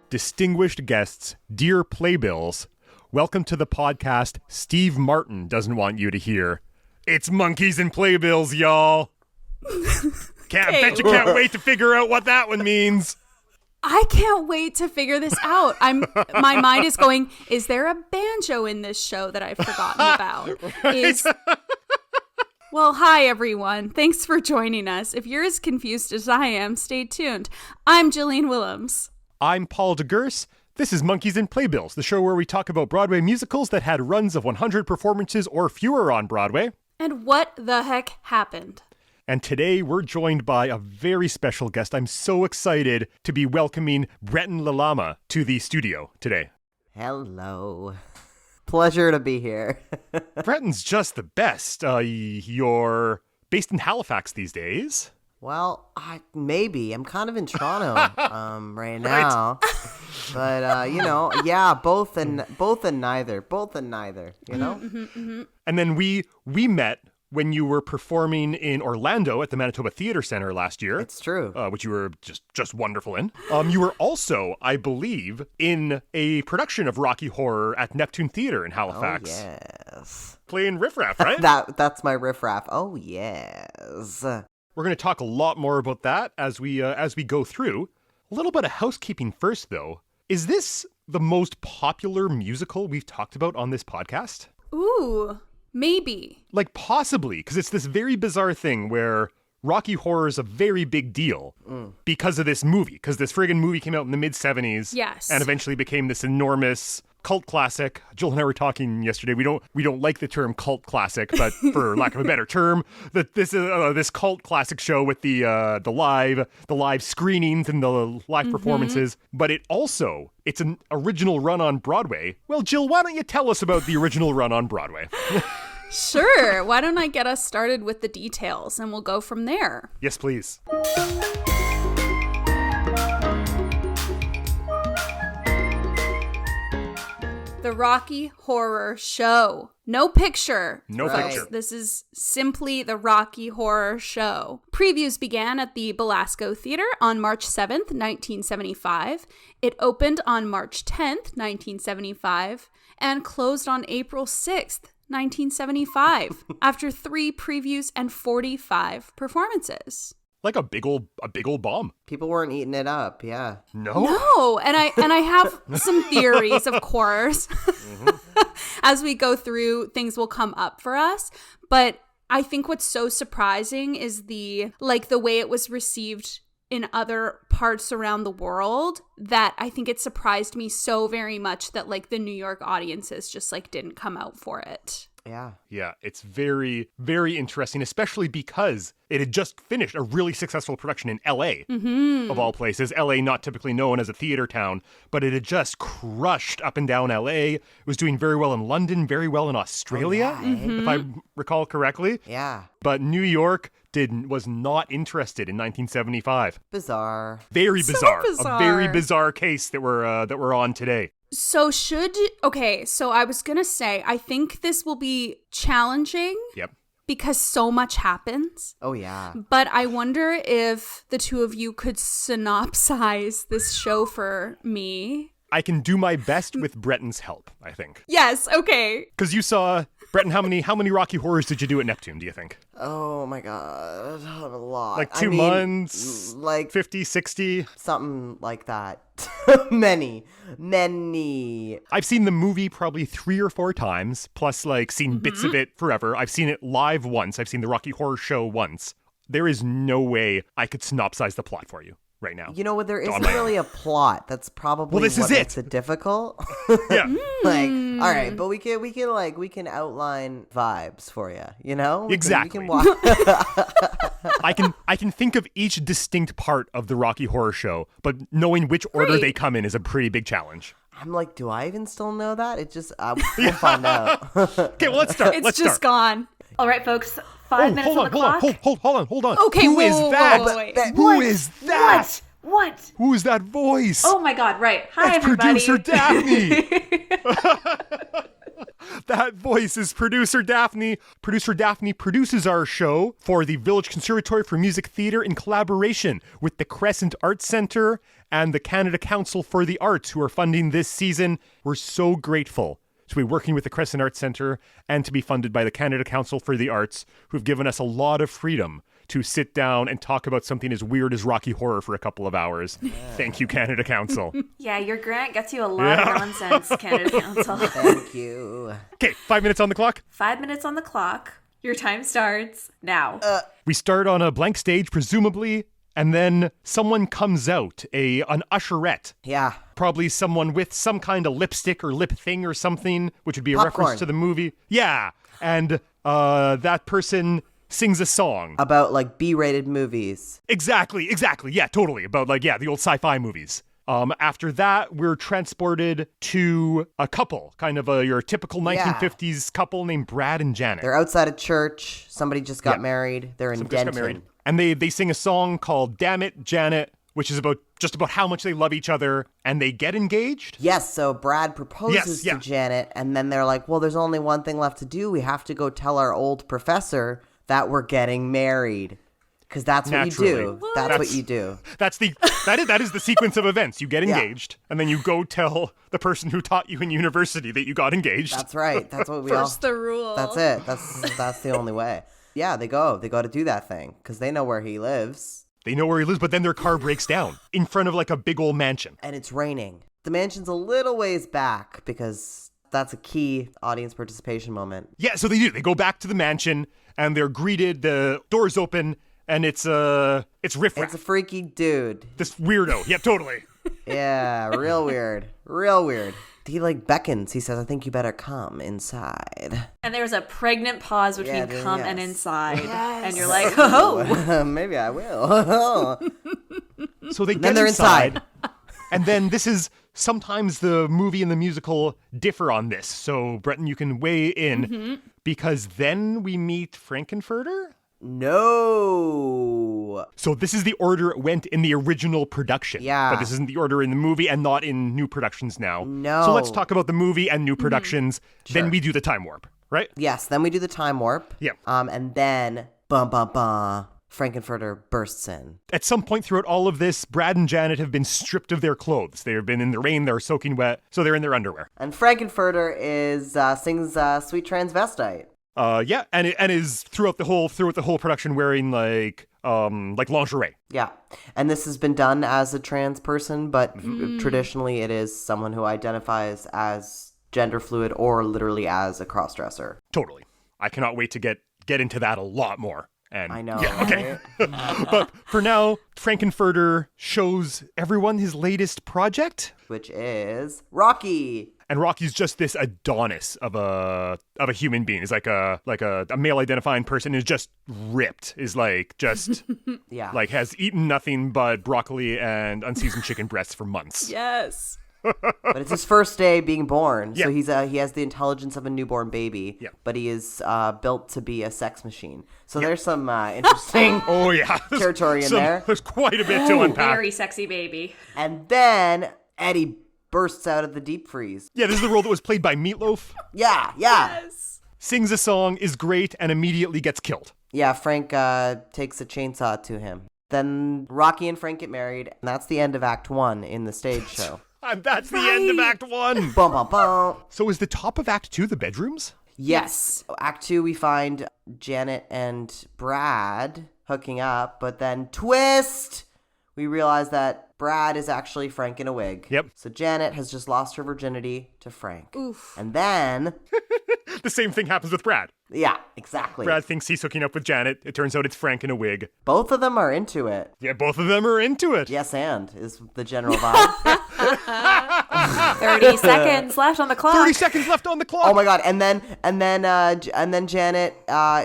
distinguished guests, dear Playbills, welcome to the podcast Steve Martin doesn't want you to hear. It's Monkeys and Playbills, y'all. Bet you can't wait to figure out what that one means. I can't wait to figure this out. My mind is going, is there a banjo in this show that I've forgotten about? Right? Well, hi, everyone. Thanks for joining us. If you're as confused as I am, stay tuned. I'm Jillian Willems. I'm Paul DeGurse. This is Monkeys and Playbills, the show where we talk about Broadway musicals that had runs of 100 performances or fewer on Broadway. And what the heck happened? And today we're joined by a very special guest. I'm so excited to be welcoming Breton Lalama to the studio today. Hello. Pleasure to be here. Breton's just the best. You're based in Halifax these days. Well, maybe. I'm kind of in Toronto right now. But, both and neither. Both and neither, you know? Mm-hmm. And then we met when you were performing in Orlando at the Manitoba Theatre Centre last year. It's true. Which you were just wonderful in. You were also, I believe, in a production of Rocky Horror at Neptune Theatre in Halifax. Oh, yes. Playing riffraff, right? That's my riffraff. Oh, yes. We're going to talk a lot more about that as we go through. A little bit of housekeeping first, though. Is this the most popular musical we've talked about on this podcast? Ooh, maybe. Like, possibly, because it's this very bizarre thing where Rocky Horror is a very big deal because of this movie, because this friggin' movie came out in the mid-70s. Yes. And eventually became this enormous cult classic. Joel and I were talking yesterday. We don't like the term cult classic, but for lack of a better term, that this cult classic show with the live screenings and the live performances. But it's an original run on Broadway. Well, Jill, why don't you tell us about the original run on Broadway? Sure. Why don't I get us started with the details and we'll go from there. Yes, please. The Rocky Horror Show. No picture. No picture. This is simply the Rocky Horror Show. Previews began at the Belasco Theater on March 7th, 1975. It opened on March 10th, 1975, and closed on April 6th, 1975, after 3 previews and 45 performances. Like a big old bomb. People weren't eating it up, yeah. No, and I have some theories, of course. As we go through, things will come up for us. But I think what's so surprising is the way it was received in other parts around the world, that I think it surprised me so very much that the New York audiences just didn't come out for it. Yeah. Yeah, it's very, very interesting, especially because it had just finished a really successful production in L.A., of all places. L.A. not typically known as a theater town, but it had just crushed up and down L.A. It was doing very well in London, very well in Australia, if I recall correctly. Yeah. But New York was not interested in 1975. Bizarre. Very bizarre. So bizarre. A very bizarre case that we're on today. So I was going to say, I think this will be challenging. Yep. Because so much happens. Oh, yeah. But I wonder if the two of you could synopsize this show for me. I can do my best with Breton's help, I think. Yes, okay. Because you saw, Breton, how many Rocky Horrors did you do at Neptune, do you think? Oh, my God. A lot. Like 2 months? Like 50, 60? Something like that. Many. I've seen the movie probably 3 or 4 times, plus seen bits of it forever. I've seen it live once. I've seen the Rocky Horror Show once. There is no way I could synopsize the plot for you right now. You know what? There isn't really a plot. That's probably what makes it difficult. Yeah. All right, but we can outline vibes for you. You know? Exactly. We can walk. I can think of each distinct part of the Rocky Horror Show, but knowing which order they come in is a pretty big challenge. I'm like, do I even still know that? It just we'll find out. Okay, well, let's start. It's just gone. All right, folks. 5 minutes on the clock. Hold on. Okay, Who is that? Who is that? What? Who is that voice? Oh my God! Right. Hi, it's everybody. Producer Daphne. That voice is producer Daphne. Producer Daphne produces our show for the Village Conservatory for Music Theatre in collaboration with the Crescent Arts Centre and the Canada Council for the Arts, who are funding this season. We're so grateful to be working with the Crescent Arts Centre and to be funded by the Canada Council for the Arts, who've given us a lot of freedom to sit down and talk about something as weird as Rocky Horror for a couple of hours. Thank you, Canada Council. Yeah, your grant gets you a lot of nonsense, Canada Council. Thank you. Okay, 5 minutes on the clock. 5 minutes on the clock. Your time starts now. We start on a blank stage, presumably, and then someone comes out, an usherette. Yeah. Probably someone with some kind of lipstick or lip thing or something, which would be a Popcorn. reference to the movie. Yeah, and that person sings a song. About, like, B-rated movies. Exactly. Yeah, totally. About, the old sci-fi movies. After that, we're transported to a couple, kind of your typical 1950s couple named Brad and Janet. They're outside of church. Somebody just got married. They're in Somebody just got Denton. married. And they sing a song called Damn It, Janet, which is about how much they love each other, and they get engaged. Yes, so Brad proposes Yes, to Janet, and then they're like, well, there's only one thing left to do. We have to go tell our old professor that we're getting married. Because that's what Naturally. you do. That's what you do. That is the sequence of events. You get engaged, and then you go tell the person who taught you in university that you got engaged. That's right. That's what we all... First the rule. That's it. That's the only way. Yeah, they go to do that thing, because they know where he lives. They know where he lives, but then their car breaks down in front of a big old mansion. And it's raining. The mansion's a little ways back, because that's a key audience participation moment. Yeah, so they do. They go back to the mansion, and they're greeted. The doors open, and it's Riff Raff. It's a freaky dude. This weirdo. Yeah, totally. Yeah, real weird. Real weird. He beckons. He says, I think you better come inside. And there's a pregnant pause between come and inside. Yes. And you're like, oh. Maybe I will. So they Then get they're inside. And then this is sometimes the movie and the musical differ on this. So Breton, you can weigh in because then we meet Frankenfurter. No. So this is the order it went in the original production. Yeah. But this isn't the order in the movie and not in new productions now. No. So let's talk about the movie and new productions. Sure. Then we do the time warp, right? Yes, then we do the time warp. Yeah. And then, Frankenfurter bursts in. At some point throughout all of this, Brad and Janet have been stripped of their clothes. They have been in the rain, they're soaking wet, so they're in their underwear. And Frankenfurter sings Sweet Transvestite. Yeah, and is throughout the whole production wearing like lingerie. Yeah. And this has been done as a trans person, but traditionally it is someone who identifies as gender fluid or literally as a crossdresser. Totally. I cannot wait to get into that a lot more. And I know. Yeah, okay. Right? But for now, Frankenfurter shows everyone his latest project, Which is Rocky. and Rocky's just this Adonis of a human being. He's like a male identifying person, is just ripped, is just Yeah. has eaten nothing but broccoli and unseasoned chicken breasts for months. Yes. But it's his first day being born, so Yeah. he has the intelligence of a newborn baby, Yeah. but he is built to be a sex machine. So there's some interesting Oh yeah, territory in there. There's quite a bit to unpack. Very sexy baby. And then Eddie bursts out of the deep freeze. Yeah, this is the role that was played by Meatloaf. Yeah. Yes. Sings a song, is great, and immediately gets killed. Yeah, Frank takes a chainsaw to him. Then Rocky and Frank get married, and that's the end of Act 1 in the stage show. And that's the end of Act 1. Bum, bum, bum. So is the top of Act 2 the bedrooms? Yes. Act 2, we find Janet and Brad hooking up, but then twist! We realize that Brad is actually Frank in a wig. Yep. So Janet has just lost her virginity to Frank. Oof. And then, The same thing happens with Brad. yeah, exactly. Brad thinks he's hooking up with Janet. It turns out it's Frank in a wig. Both of them are into it. Yeah, both of them are into it. Yes, and is the general vibe. 30 seconds left on the clock. 30 seconds left on the clock. Oh my god! And then Janet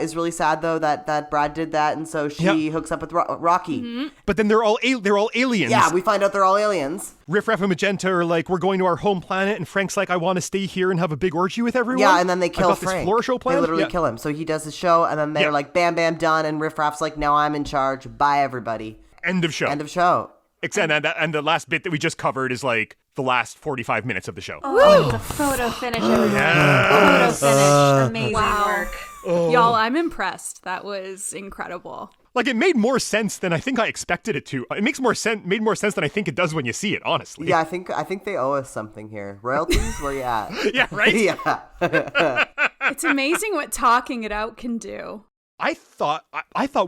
is really sad though that Brad did that, and so she hooks up with Rocky. But then they're all aliens. Yeah, we find out they're all aliens. Riff Raff and Magenta are like, we're going to our home planet, and Frank's like, I want to stay here and have a big orgy with everyone. Yeah, and then they I've kill got Frank. This floor show planned. They literally Yeah. kill him. So he does his show, and then they're Yeah. like, bam, bam, done. And Riff Raff's like, now I'm in charge. Bye, everybody. End of show. End of show. And the last bit that we just covered is like the last 45 minutes of the show. Oh, the photo finish, everyone. Photo finish. Amazing Wow. work. Y'all, I'm impressed. That was incredible. Like, it made more sense than I think I expected it to. It made more sense than I think it does when you see it, honestly. Yeah, I think they owe us something here. Royalties, where you at? Yeah, right? Yeah. It's amazing what talking it out can do. I thought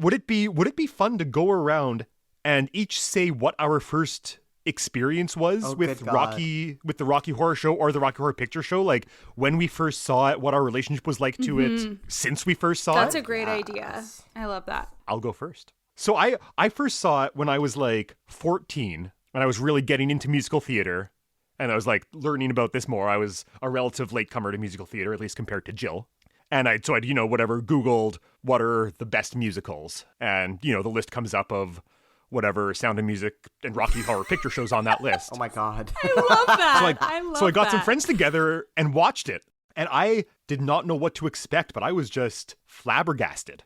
would it be fun to go around and each say what our first experience was with good God. the Rocky Horror Show or the Rocky Horror Picture Show, like when we first saw it, what our relationship was like to it since we first saw That's it. a great idea. I love that. I'll go first. So I first saw it when I was like 14, when I was really getting into musical theater, and I was like learning about this more. I was a relative latecomer to musical theater, at least compared to Jill. And I'd Googled what are the best musicals, and the list comes up of whatever Sound and Music and Rocky Horror Picture Shows on that list. Oh my God. I love that. So I got some friends together and watched it, and I did not know what to expect, but I was just flabbergasted.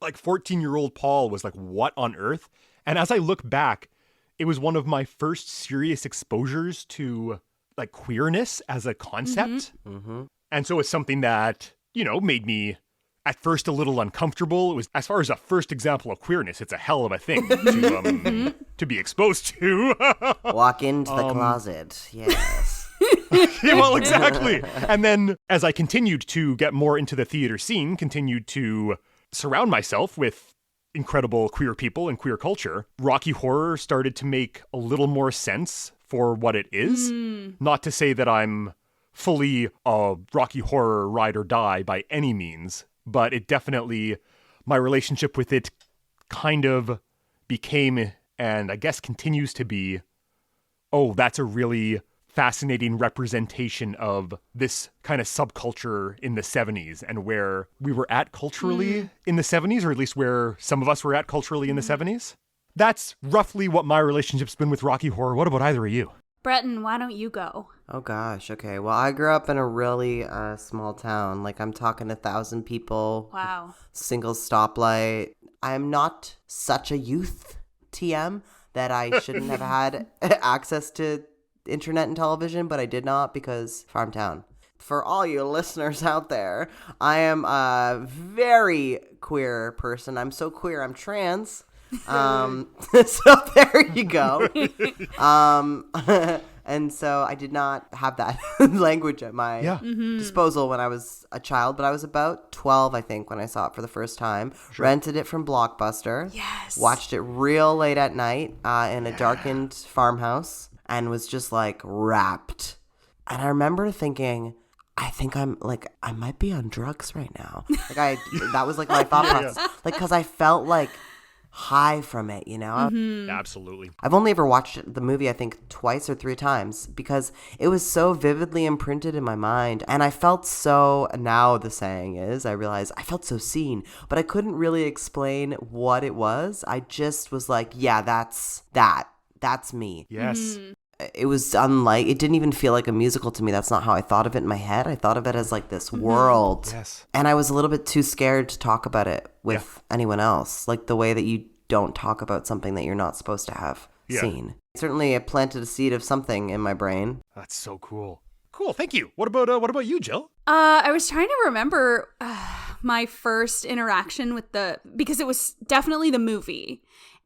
Like 14-year-old Paul was like, what on earth? And as I look back, it was one of my first serious exposures to like queerness as a concept. Mm-hmm. And so it's something that, made me at first a little uncomfortable. It was, as far as a first example of queerness, it's a hell of a thing to be exposed to. Walk into the closet. Yes. Yeah, well, exactly. And then as I continued to get more into the theater scene, continued to surround myself with incredible queer people and queer culture, Rocky Horror started to make a little more sense for what it is. Not to say that I'm fully a Rocky Horror ride or die by any means, but it definitely, my relationship with it kind of became, and I guess continues to be, oh, that's a really fascinating representation of this kind of subculture in the 70s and where we were at culturally in the 70s, or at least where some of us were at culturally in the 70s. That's roughly what my relationship's been with Rocky Horror. What about either of you? Breton, why don't you go? Oh gosh. Okay. Well, I grew up in a really small town. Like I'm talking 1,000 people. Wow. Single stoplight. I'm not such a youth TM that I shouldn't have had access to internet and television, but I did not because farm town. For all you listeners out there, I am a very queer person. I'm so queer, I'm trans. So there you go. And so I did not have that language at my disposal when I was a child, but I was about 12, I think, when I saw it for the first time. Sure. Rented it from Blockbuster. Yes. Watched it real late at night in a darkened farmhouse and was just like wrapped. And I remember thinking, I think I might be on drugs right now. That was like my thought process. Like, because I felt like high from it, Absolutely. I've only ever watched the movie, I think, twice or 3 times because it was so vividly imprinted in my mind. And I felt so, now the saying is, I realize I felt so seen, but I couldn't really explain what it was. I just was like, yeah, that's me. Yes. It was unlike, it didn't even feel like a musical to me. That's not how I thought of it in my head. I thought of it as like this world. Yes. And I was a little bit too scared to talk about it with anyone else. Like the way that you don't talk about something that you're not supposed to have seen. Certainly it planted a seed of something in my brain. That's so cool. Cool, thank you. What about you, Jill? I was trying to remember my first interaction with because it was definitely the movie.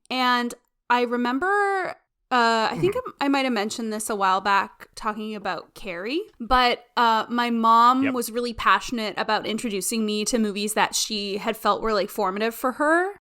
And I remember, I think I might have mentioned this a while back talking about Carrie, but my mom was really passionate about introducing me to movies that she had felt were like formative for her.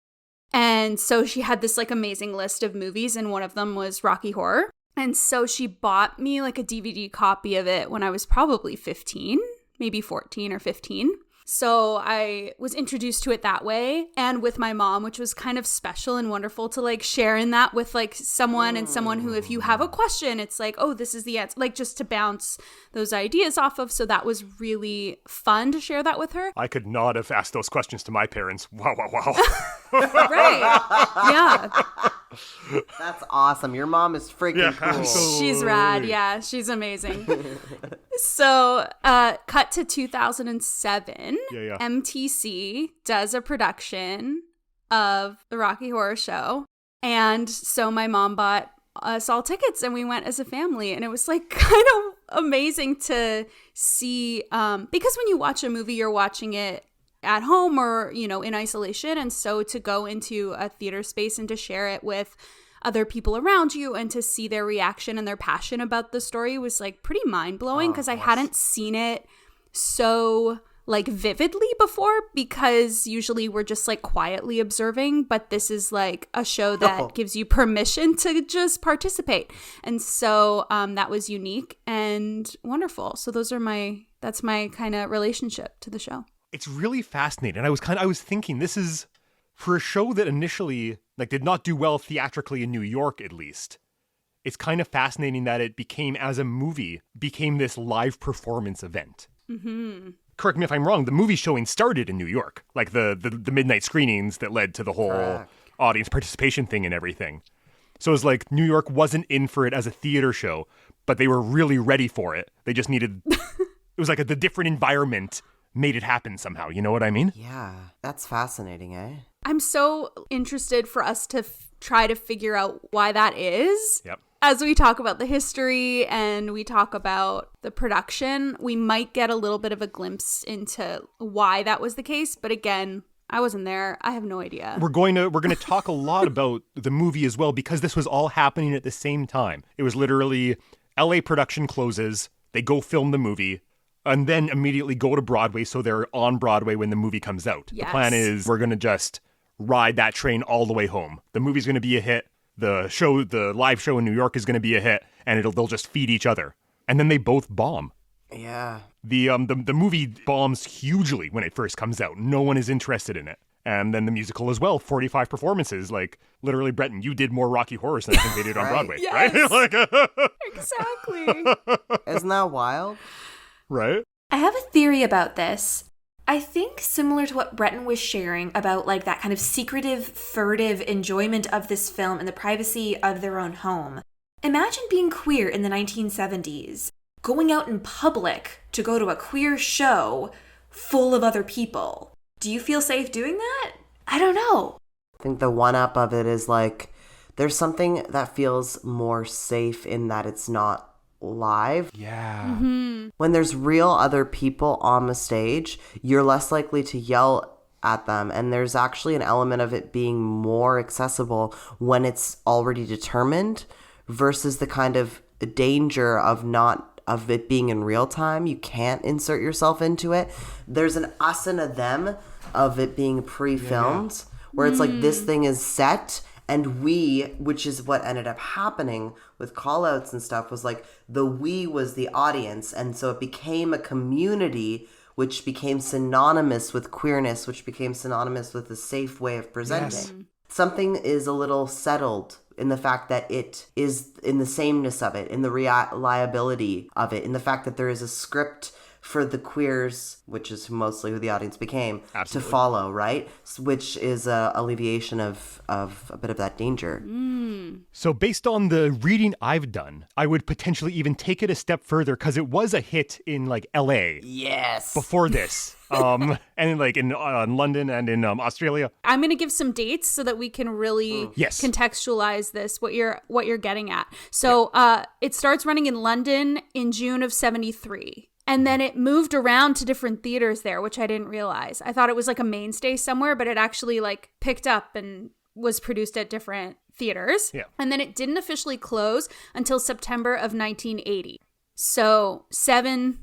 And so she had this like amazing list of movies, and one of them was Rocky Horror. And so she bought me like a DVD copy of it when I was probably 15, maybe 14 or 15. So I was introduced to it that way, and with my mom, which was kind of special and wonderful to like share in that with like someone who, if you have a question, it's like, oh, this is the answer, like just to bounce those ideas off of. So that was really fun to share that with her. I could not have asked those questions to my parents. Wow. Right. Yeah. That's awesome. Your mom is freaking cool. Absolutely. She's rad. Yeah, she's amazing. So, cut to 2007. Yeah. MTC does a production of the Rocky Horror Show. And so my mom bought us all tickets and we went as a family, and it was like kind of amazing to see because when you watch a movie, you're watching it at home or, you know, in isolation, and so to go into a theater space and to share it with other people around you and to see their reaction and their passion about the story was like pretty mind-blowing, because I hadn't seen it so like vividly before, because usually we're just like quietly observing, but this is like a show that gives you permission to just participate, and so that was unique and wonderful. So that's my kind of relationship to the show. It's really fascinating. I was thinking, this is for a show that initially like did not do well theatrically in New York, at least. It's kind of fascinating that it became, as a movie, became this live performance event. Mm-hmm. Correct me if I'm wrong, the movie showing started in New York, like the midnight screenings that led to the whole audience participation thing and everything. So it was like New York wasn't in for it as a theater show, but they were really ready for it. They just needed, it was like the different environment made it happen somehow. You know what I mean? Yeah, that's fascinating, eh? I'm so interested for us to try to figure out why that is. Yep. As we talk about the history and we talk about the production, we might get a little bit of a glimpse into why that was the case. But again, I wasn't there. I have no idea. We're going to talk a lot about the movie as well, because this was all happening at the same time. It was literally LA production closes, they go film the movie, and then immediately go to Broadway, so they're on Broadway when the movie comes out. Yes. The plan is we're going to just ride that train all the way home. The movie's going to be a hit. The live show in New York is going to be a hit, and they'll just feed each other. And then they both bomb. Yeah. The movie bombs hugely when it first comes out. No one is interested in it. And then the musical as well, 45 performances. Like, literally, Breton, you did more Rocky Horrors than I think they did on Broadway, Yes. right? Like, Exactly. Isn't that wild? Right? I have a theory about this. I think similar to what Breton was sharing about like that kind of secretive, furtive enjoyment of this film in the privacy of their own home. Imagine being queer in the 1970s, going out in public to go to a queer show full of other people. Do you feel safe doing that? I don't know. I think the one-up of it is like, there's something that feels more safe in that it's not live. Yeah. Mm-hmm. When there's real other people on the stage, you're less likely to yell at them, and there's actually an element of it being more accessible when it's already determined versus the kind of danger of it being in real time. You can't insert yourself into it. There's an us and a them of it being pre-filmed, where it's like this thing is set, and we, which is what ended up happening with call-outs and stuff, was like the we was the audience. And so it became a community, which became synonymous with queerness, which became synonymous with a safe way of presenting. Yes. Something is a little settled in the fact that it is in the sameness of it, in the reliability of it, in the fact that there is a script for the queers, which is mostly who the audience became, Absolutely. to follow, right? Which is a alleviation of a bit of that danger. So based on the reading I've done, I would potentially even take it a step further, because it was a hit in like LA Yes. before this. And like in London and in Australia. I'm going to give some dates so that we can really Yes. contextualize this, what you're getting at. So it starts running in London in June of 1973. And then it moved around to different theaters there, which I didn't realize. I thought it was like a mainstay somewhere, but it actually like picked up and was produced at different theaters. Yeah. And then it didn't officially close until September of 1980. So 7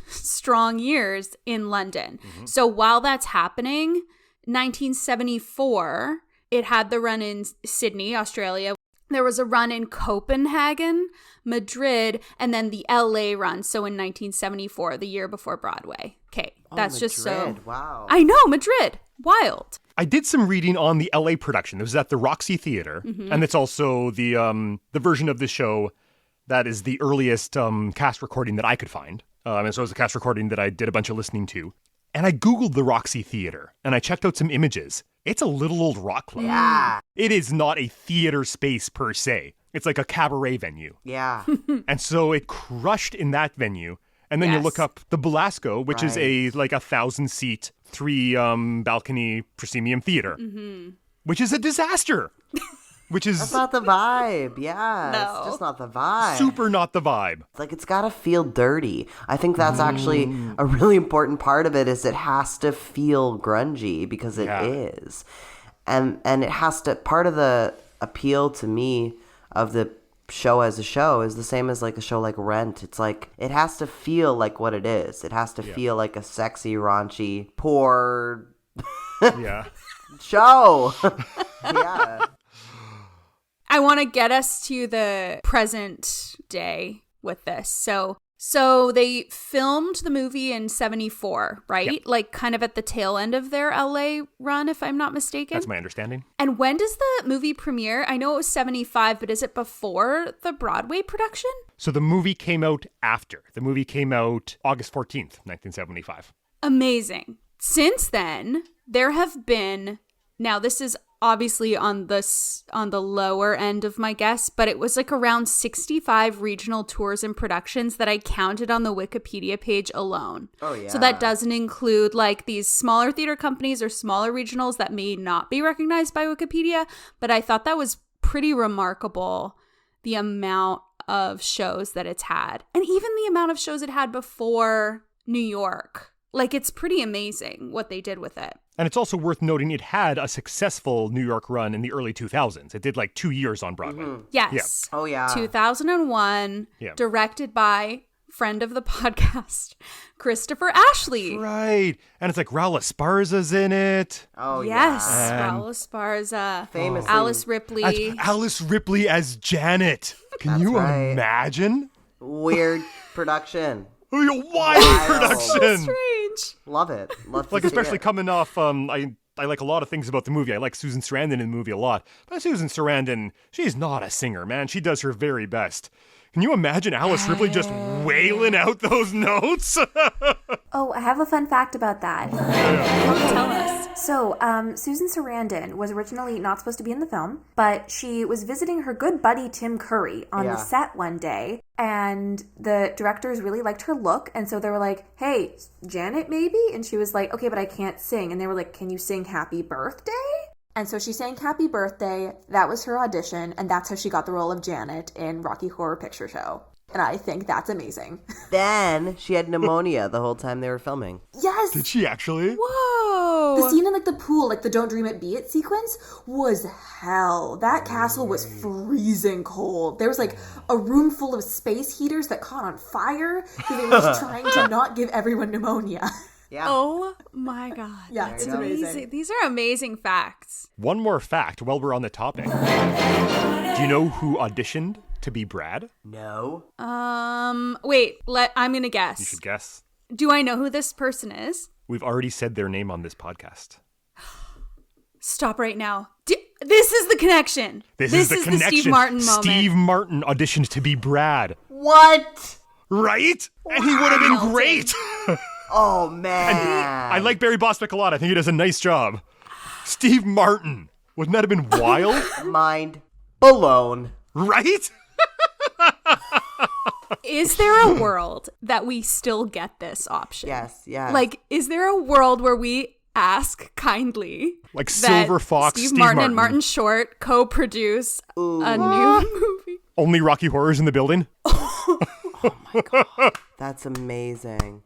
strong years in London. So while that's happening, 1974, it had the run in Sydney, Australia. There was a run in Copenhagen, Madrid, and then the LA run. So in 1974, the year before Broadway. Okay, that's just so... Madrid, wow. I know, Madrid. Wild. I did some reading on the LA production. It was at the Roxy Theater, and it's also the version of the show that is the earliest cast recording that I could find. And so it was a cast recording that I did a bunch of listening to. And I Googled the Roxy Theater, and I checked out some images. It's a little old rock club. Yeah. It is not a theater space per se. It's like a cabaret venue. Yeah. And so it crushed in that venue. And then you Yes. look up the Belasco, which is a 1,000-seat, 3 balcony proscenium theater, which is a disaster. which is That's not the vibe. Yeah, No. it's just not the vibe. super not the vibe. Like, it's gotta feel dirty. I think that's actually a really important part of it, is it has to feel grungy, because it is. And it has to, part of the appeal to me of the show as a show is the same as like a show like Rent. It's like, it has to feel like what it is. It has to feel like a sexy, raunchy, poor Yeah. show. Yeah. I want to get us to the present day with this. So they filmed the movie in 74, right? Yep. Like kind of at the tail end of their LA run, if I'm not mistaken. That's my understanding. And when does the movie premiere? I know it was 75, but is it before the Broadway production? So the movie came out after. The movie came out August 14th, 1975. Amazing. Since then, there have been, now this is obviously on the lower end of my guess, but it was like around 65 regional tours and productions that I counted on the Wikipedia page alone. Oh, yeah. So that doesn't include like these smaller theater companies or smaller regionals that may not be recognized by Wikipedia, but I thought that was pretty remarkable, the amount of shows that it's had. And even the amount of shows it had before New York. Like, it's pretty amazing what they did with it. And it's also worth noting it had a successful New York run in the early 2000s. It did like 2 years on Broadway. Yes. Oh, yeah. 2001, Yeah. Directed by friend of the podcast, Christopher Ashley. Right. And it's like Raul Esparza's in it. Oh, Yes, yeah. Raul Esparza, Famously. Alice Ripley. That's Alice Ripley as Janet. Can That's you right. imagine? Weird production. Wild Wild. production. Strange. Love it. Love to Like, see especially it. coming off, I like a lot of things about the movie. I like Susan Sarandon in the movie a lot. But Susan Sarandon, she's not a singer, man. She does her very best. Can you imagine Alice Ripley just wailing out those notes? Oh, I have a fun fact about that. Tell us. So, Susan Sarandon was originally not supposed to be in the film, but she was visiting her good buddy Tim Curry on the Yeah. set one day, and the directors really liked her look, and so they were like, hey, Janet maybe? And she was like, okay, but I can't sing. And they were like, can you sing Happy Birthday? And so she sang Happy Birthday. That was her audition, and that's how she got the role of Janet in Rocky Horror Picture Show. And I think that's amazing. Then she had pneumonia the whole time they were filming. Yes! Did she actually? Whoa. The scene in like the pool, like the Don't Dream It Be It sequence, was hell. That castle was freezing cold. There was like a room full of space heaters that caught on fire because they were just trying to not give everyone pneumonia. Yeah. Oh my God. Yeah, That's it's amazing. These are amazing facts. One more fact while we're on the topic. Do you know who auditioned to be Brad? No. Wait, I'm going to You guess. should guess. Do I know who this person is? We've already said their name on this podcast. Stop right now. This is the connection. This is the connection. Steve Martin moment. Steve Martin auditioned to be Brad. What? Right? And he would have been great. Oh, man. I like Barry Bostwick a lot. I think he does a nice job. Steve Martin. Wouldn't that have been wild? Mind blown. Right? Is there a world that we still get this option? Yes, yes. Like, is there a world where we ask kindly Like that Silver Fox, Steve Steve Martin and Martin Short co-produce a new movie? Only Rocky Horror's in the building? That's amazing.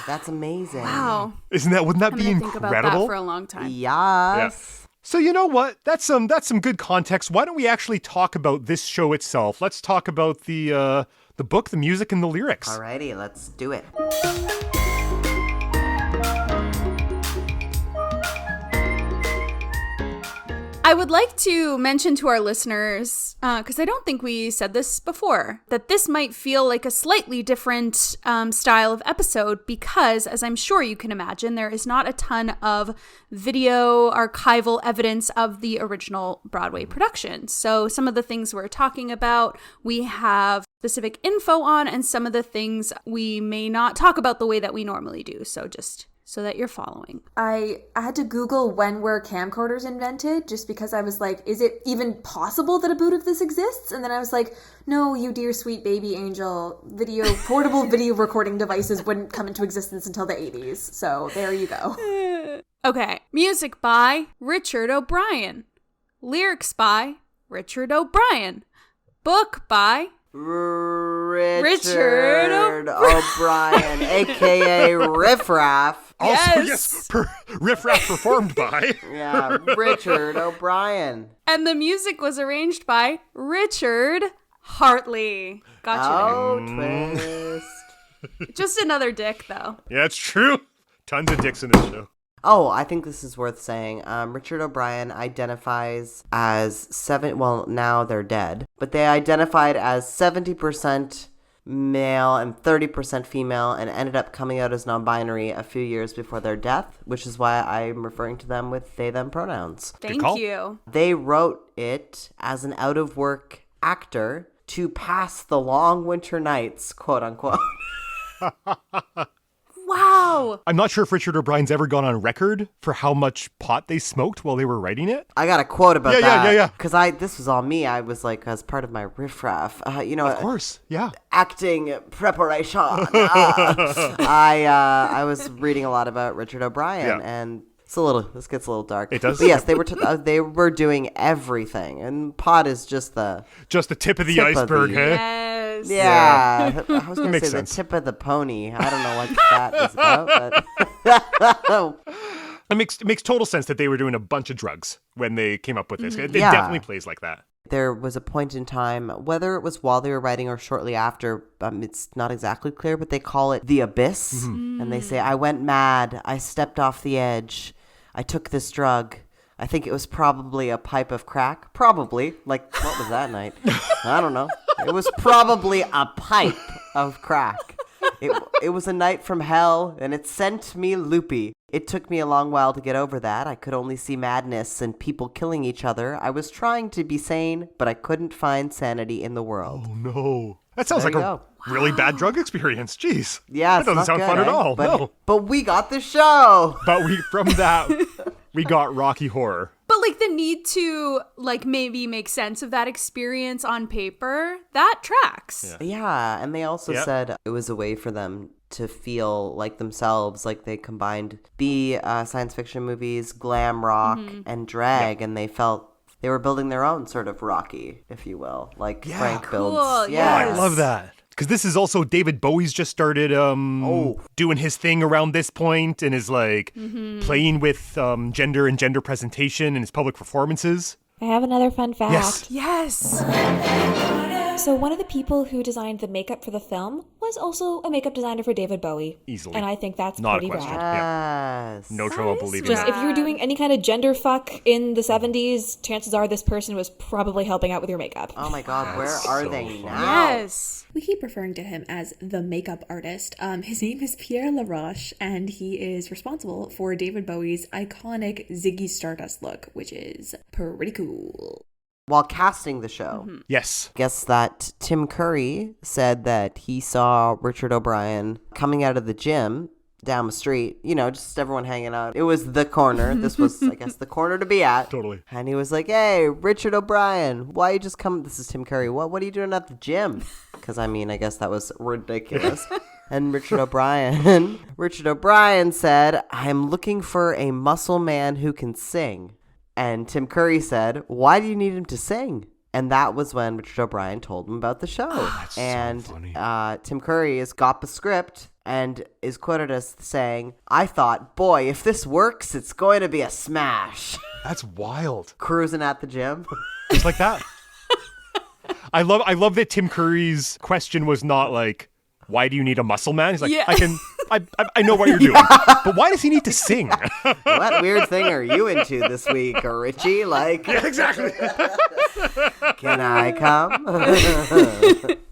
That's amazing. Wow. Wouldn't that I'm be going to think about that incredible? for a long time. Yes. So you know what? That's some good context. Why don't we actually talk about this show itself? Let's talk about the book, the music, and the lyrics. Alrighty, let's do it. I would like to mention to our listeners, because I don't think we said this before, that this might feel like a slightly different style of episode because, as I'm sure you can imagine, there is not a ton of video archival evidence of the original Broadway production. So some of the things we're talking about, we have specific info on, and some of the things we may not talk about the way that we normally do. So just so that you're following. I had to Google when were camcorders invented just because I was like, is it even possible that a boot of this exists? And then I was like, no, you dear sweet baby angel, portable video recording devices wouldn't come into existence until the 80s. So there you go. Okay. Music by Richard O'Brien. Lyrics by Richard O'Brien. Book by Richard O'Brien, a.k.a. Riff Raff. Also, yes, Riff Raff performed by. Yeah, Richard O'Brien. And the music was arranged by Richard Hartley. Got you Oh, twist. there. Just another dick, though. Yeah, it's true. Tons of dicks in this show. Oh, I think this is worth saying. Richard O'Brien identifies as well, now they're dead, but they identified as 70% male and 30% female and ended up coming out as non-binary a few years before their death, which is why I'm referring to them with they, them pronouns. Thank you. They wrote it as an out-of-work actor to pass the long winter nights, quote unquote. Wow. I'm not sure if Richard O'Brien's ever gone on record for how much pot they smoked while they were writing it. I got a quote about that. Yeah. Because this was all me. I was like, as part of my riffraff, Of course, yeah. acting preparation. I was reading a lot about Richard O'Brien, and this gets a little dark. It does. But yes, they were doing everything, and pot is just the tip of the iceberg, hey? Yes. Yeah. I was going to Makes say sense. the tip of the pony. I don't know what that is about, but It makes total sense that they were doing a bunch of drugs when they came up with this. It definitely plays like that. there was a point in time, whether it was while they were writing or shortly after, it's not exactly clear, but they call it the abyss. Mm-hmm. And they say, I went mad. I stepped off the edge. I took this drug. I think it was probably a pipe of crack. Probably. Like, what was that night? I don't know. It was probably a pipe of crack. It was a night from hell, and it sent me loopy. It took me a long while to get over that. I could only see madness and people killing each other. I was trying to be sane, but I couldn't find sanity in the world. Oh, no. That sounds There like you a go. really bad drug experience. Jeez. Yeah, that doesn't sound fun at all. But, No. but we got the show. But from that, we got Rocky Horror. But like the need to like maybe make sense of that experience on paper, that tracks. Yeah, and they also Yep. said it was a way for them to feel like themselves, like they combined science fiction movies, glam rock, and drag, and they felt they were building their own sort of Rocky, if you will, like Frank builds. Cool, Yeah, yes. I love that. Because this is also David Bowie's just started doing his thing around this point and is like playing with gender and gender presentation in his public performances. I have another fun fact. Yes. Yes. So one of the people who designed the makeup for the film was also a makeup designer for David Bowie. Easily. And I think that's Not a pretty question. rad. Yes. No trouble believing Just that. if you're doing any kind of gender fuck in the 70s, chances are this person was probably helping out with your makeup. Oh my God, where are so they funny. now? Yes. We keep referring to him as the makeup artist. His name is Pierre Laroche, and he is responsible for David Bowie's iconic Ziggy Stardust look, which is pretty cool. While casting the show, Yes. guess that Tim Curry said that he saw Richard O'Brien coming out of the gym down the street, just everyone hanging out. It was the corner. This was, I guess, the corner to be at. Totally. And he was like, hey, Richard O'Brien, why you just come? This is Tim Curry. What are you doing at the gym? Because, I guess that was ridiculous. And Richard O'Brien said, I'm looking for a muscle man who can sing. And Tim Curry said, why do you need him to sing? And that was when Richard O'Brien told him about the show. That's and so funny. Tim Curry has got the script and is quoted as saying, I thought, boy, if this works, it's going to be a smash. That's wild. Cruising at the gym. Just like that. I love that Tim Curry's question was not like, why do you need a muscle man? He's like, Yeah. I know what you're doing. But why does he need to sing? What weird thing are you into this week, Richie? Like, Exactly. can I come?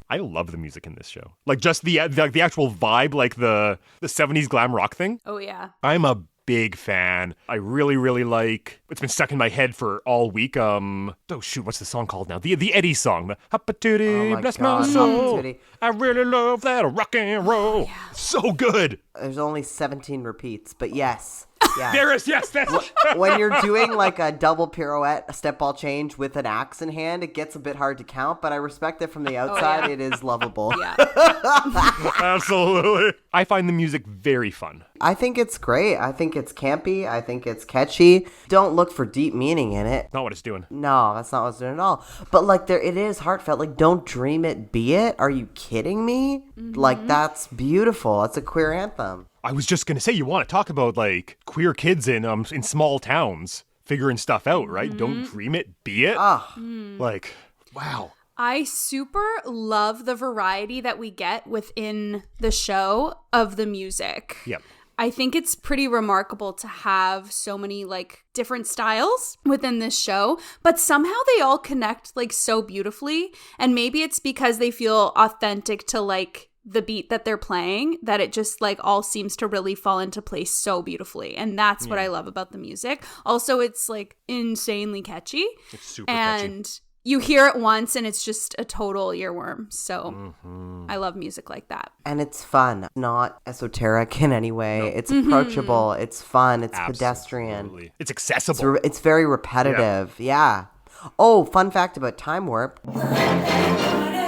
I love the music in this show. Like just the actual vibe, like the 70s glam rock thing. Oh yeah. I'm a big fan. I really, really like. It's been stuck in my head for all week. What's the song called now? The Eddie song. The Happa-tootie, Oh my bless God, my soul. Happa-tootie. I really love that rock and roll. So good. There's only 17 repeats, but yes. Yeah. There is, yes, that's When you're doing like a double pirouette, a step ball change with an axe in hand, it gets a bit hard to count, but I respect it from the outside. It is lovable. Yeah. absolutely. I find the music very fun. I think it's great. I think it's campy. I think it's catchy. Don't look for deep meaning in it. Not what it's doing. No, that's not what it's doing at all. But like it is heartfelt. Like, don't dream it, be it. Are you kidding me? Like, that's beautiful. That's a queer anthem. I was just gonna say, you want to talk about like queer kids in small towns figuring stuff out, right? Don't dream it, be it. Like, wow. I super love the variety that we get within the show of the music. Yep. I think it's pretty remarkable to have so many like different styles within this show, but somehow they all connect like so beautifully. And maybe it's because they feel authentic to like the beat that they're playing, that it just like all seems to really fall into place so beautifully. And that's what I love about the music. Also, it's like insanely catchy. It's super catchy. And you hear it once and it's just a total earworm. So I love music like that. And it's fun, not esoteric in any way. It's approachable. It's fun. It's pedestrian. Absolutely. It's accessible. It's very repetitive. Yeah. Oh, fun fact about Time Warp.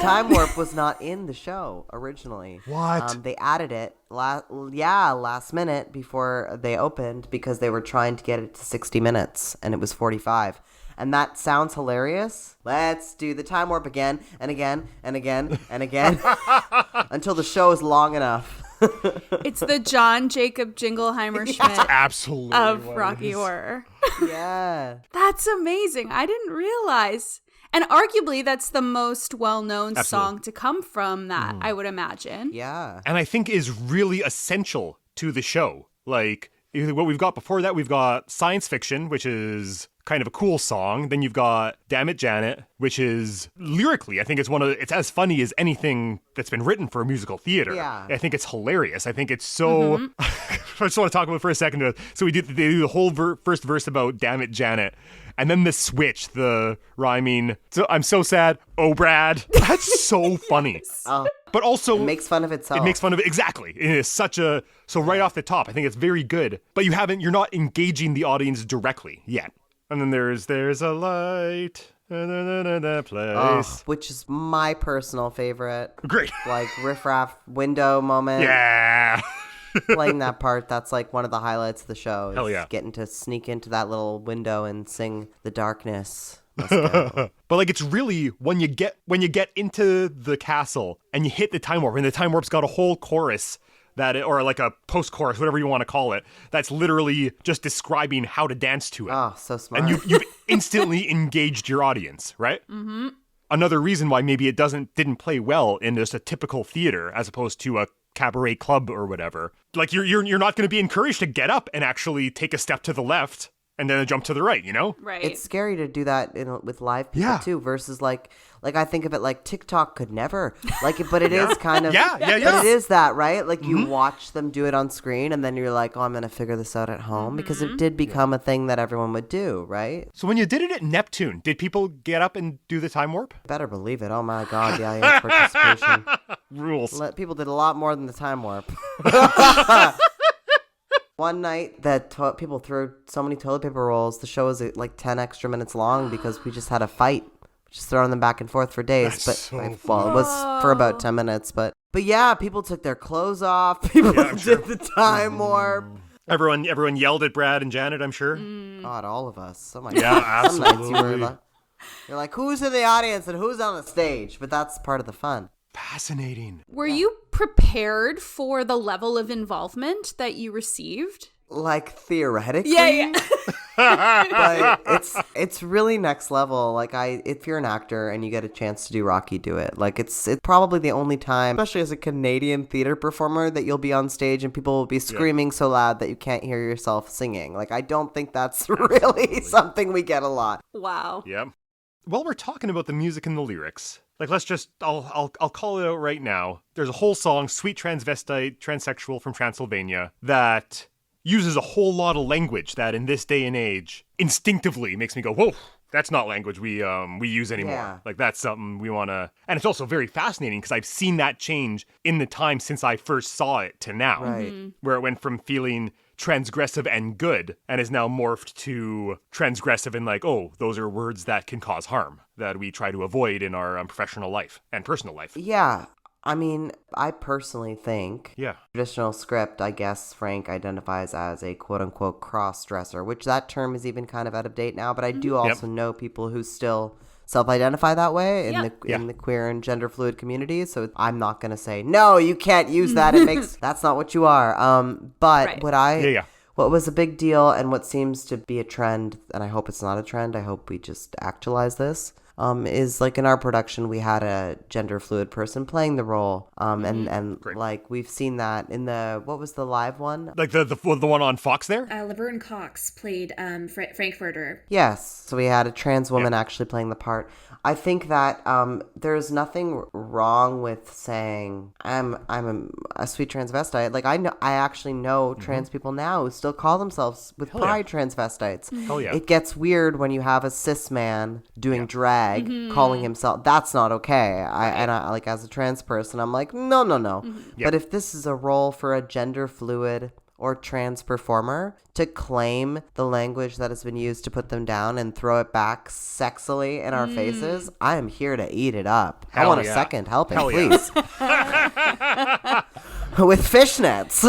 Time Warp was not in the show originally. What? They added it last minute before they opened because they were trying to get it to 60 minutes and it was 45. And that sounds hilarious. Let's do the Time Warp again and again and again and again until the show is long enough. It's the John Jacob Jingleheimer Schmidt Absolutely. of what it Rocky is. Horror. Yeah. That's amazing. I didn't realize. And arguably, that's the most well-known song to come from that, I would imagine. Yeah. And I think is really essential to the show. Like, what we've got before that, we've got Science Fiction, which is kind of a cool song. Then you've got Damn It, Janet, which is lyrically, I think it's as funny as anything that's been written for a musical theater. Yeah. I think it's hilarious. I think it's so, I just want to talk about it for a second. So they do the whole first verse about Damn It, Janet. And then the switch, the rhyming, so I'm so sad, oh Brad. That's so funny. But also, It makes fun of itself. it makes fun of it. Exactly. It is so right off the top, I think it's very good. But you're not engaging the audience directly yet. And then there's a light, place. Which is my personal favorite. Great. Like riffraff window moment. Yeah. Playing that part, that's like one of the highlights of the show. Is Hell yeah. Getting to sneak into that little window and sing The Darkness. Let's go. But like, it's really when you get into the castle and you hit the Time Warp, and the Time Warp's got a whole chorus or like a post-chorus, whatever you want to call it, that's literally just describing how to dance to it. Oh, so smart. And you've instantly engaged your audience, right? Mm-hmm. Another reason why maybe it didn't play well in just a typical theater as opposed to a cabaret club or whatever. Like, you're not going to be encouraged to get up and actually take a step to the left and then a jump to the right, you know? Right. It's scary to do that with live people Yeah. too, versus like I think of it like TikTok could never but it is kind of Yeah. But it is that, right? Like you watch them do it on screen and then you're like, oh, I'm gonna figure this out at home because it did become a thing that everyone would do, right? So when you did it at Neptune, did people get up and do the Time Warp? Better believe it. Oh my God, yeah, participation. Rules. People did a lot more than the Time Warp. One night that people threw so many toilet paper rolls, the show was like 10 extra minutes long because we just had a fight. Just throwing them back and forth for days. That's so it was for about 10 minutes. But yeah, people took their clothes off. People did the Time Warp. Everyone yelled at Brad and Janet, I'm sure. God, all of us. Oh my Yeah, God. Some nights absolutely. you're like, who's in the audience and who's on the stage? But that's part of the fun. Fascinating. Were you prepared for the level of involvement that you received? Like theoretically, Yeah. but it's really next level. Like if you're an actor and you get a chance to do Rocky, do it. Like it's probably the only time, especially as a Canadian theater performer, that you'll be on stage and people will be screaming so loud that you can't hear yourself singing. Like I don't think that's really something we get a lot. Wow. Yeah. While we're talking about the music and the lyrics, like I'll call it out right now. There's a whole song, Sweet Transvestite, Transsexual from Transylvania, that uses a whole lot of language that in this day and age instinctively makes me go, whoa, that's not language we use anymore. Yeah. Like that's something we want to, and it's also very fascinating because I've seen that change in the time since I first saw it to now, Right. where it went from feeling transgressive and good, and is now morphed to transgressive and like, oh, those are words that can cause harm that we try to avoid in our professional life and personal life. Yeah. I mean, I personally think Yeah. traditional script, I guess Frank identifies as a quote-unquote cross-dresser, which that term is even kind of out of date now, but I do also know people who still self-identify that way in the queer and gender fluid community. So I'm not going to say, no, you can't use that. It makes that's not what you are. But what was a big deal and what seems to be a trend, and I hope it's not a trend, I hope we just actualize this, is like in our production we had a gender fluid person playing the role, and like we've seen that in the what was the live one, like the one on Fox there. Laverne Cox played Frankfurter. Yes, so we had a trans woman actually playing the part. I think that there's nothing wrong with saying I'm a sweet transvestite. Like I actually know trans people now who still call themselves with pride transvestites. Hell yeah. It gets weird when you have a cis man doing drag calling himself. That's not okay. I like as a trans person, I'm like no. But if this is a role for a gender fluid or trans performer to claim the language that has been used to put them down and throw it back sexily in our faces, I am here to eat it up. I want a second helping, please. With fishnets.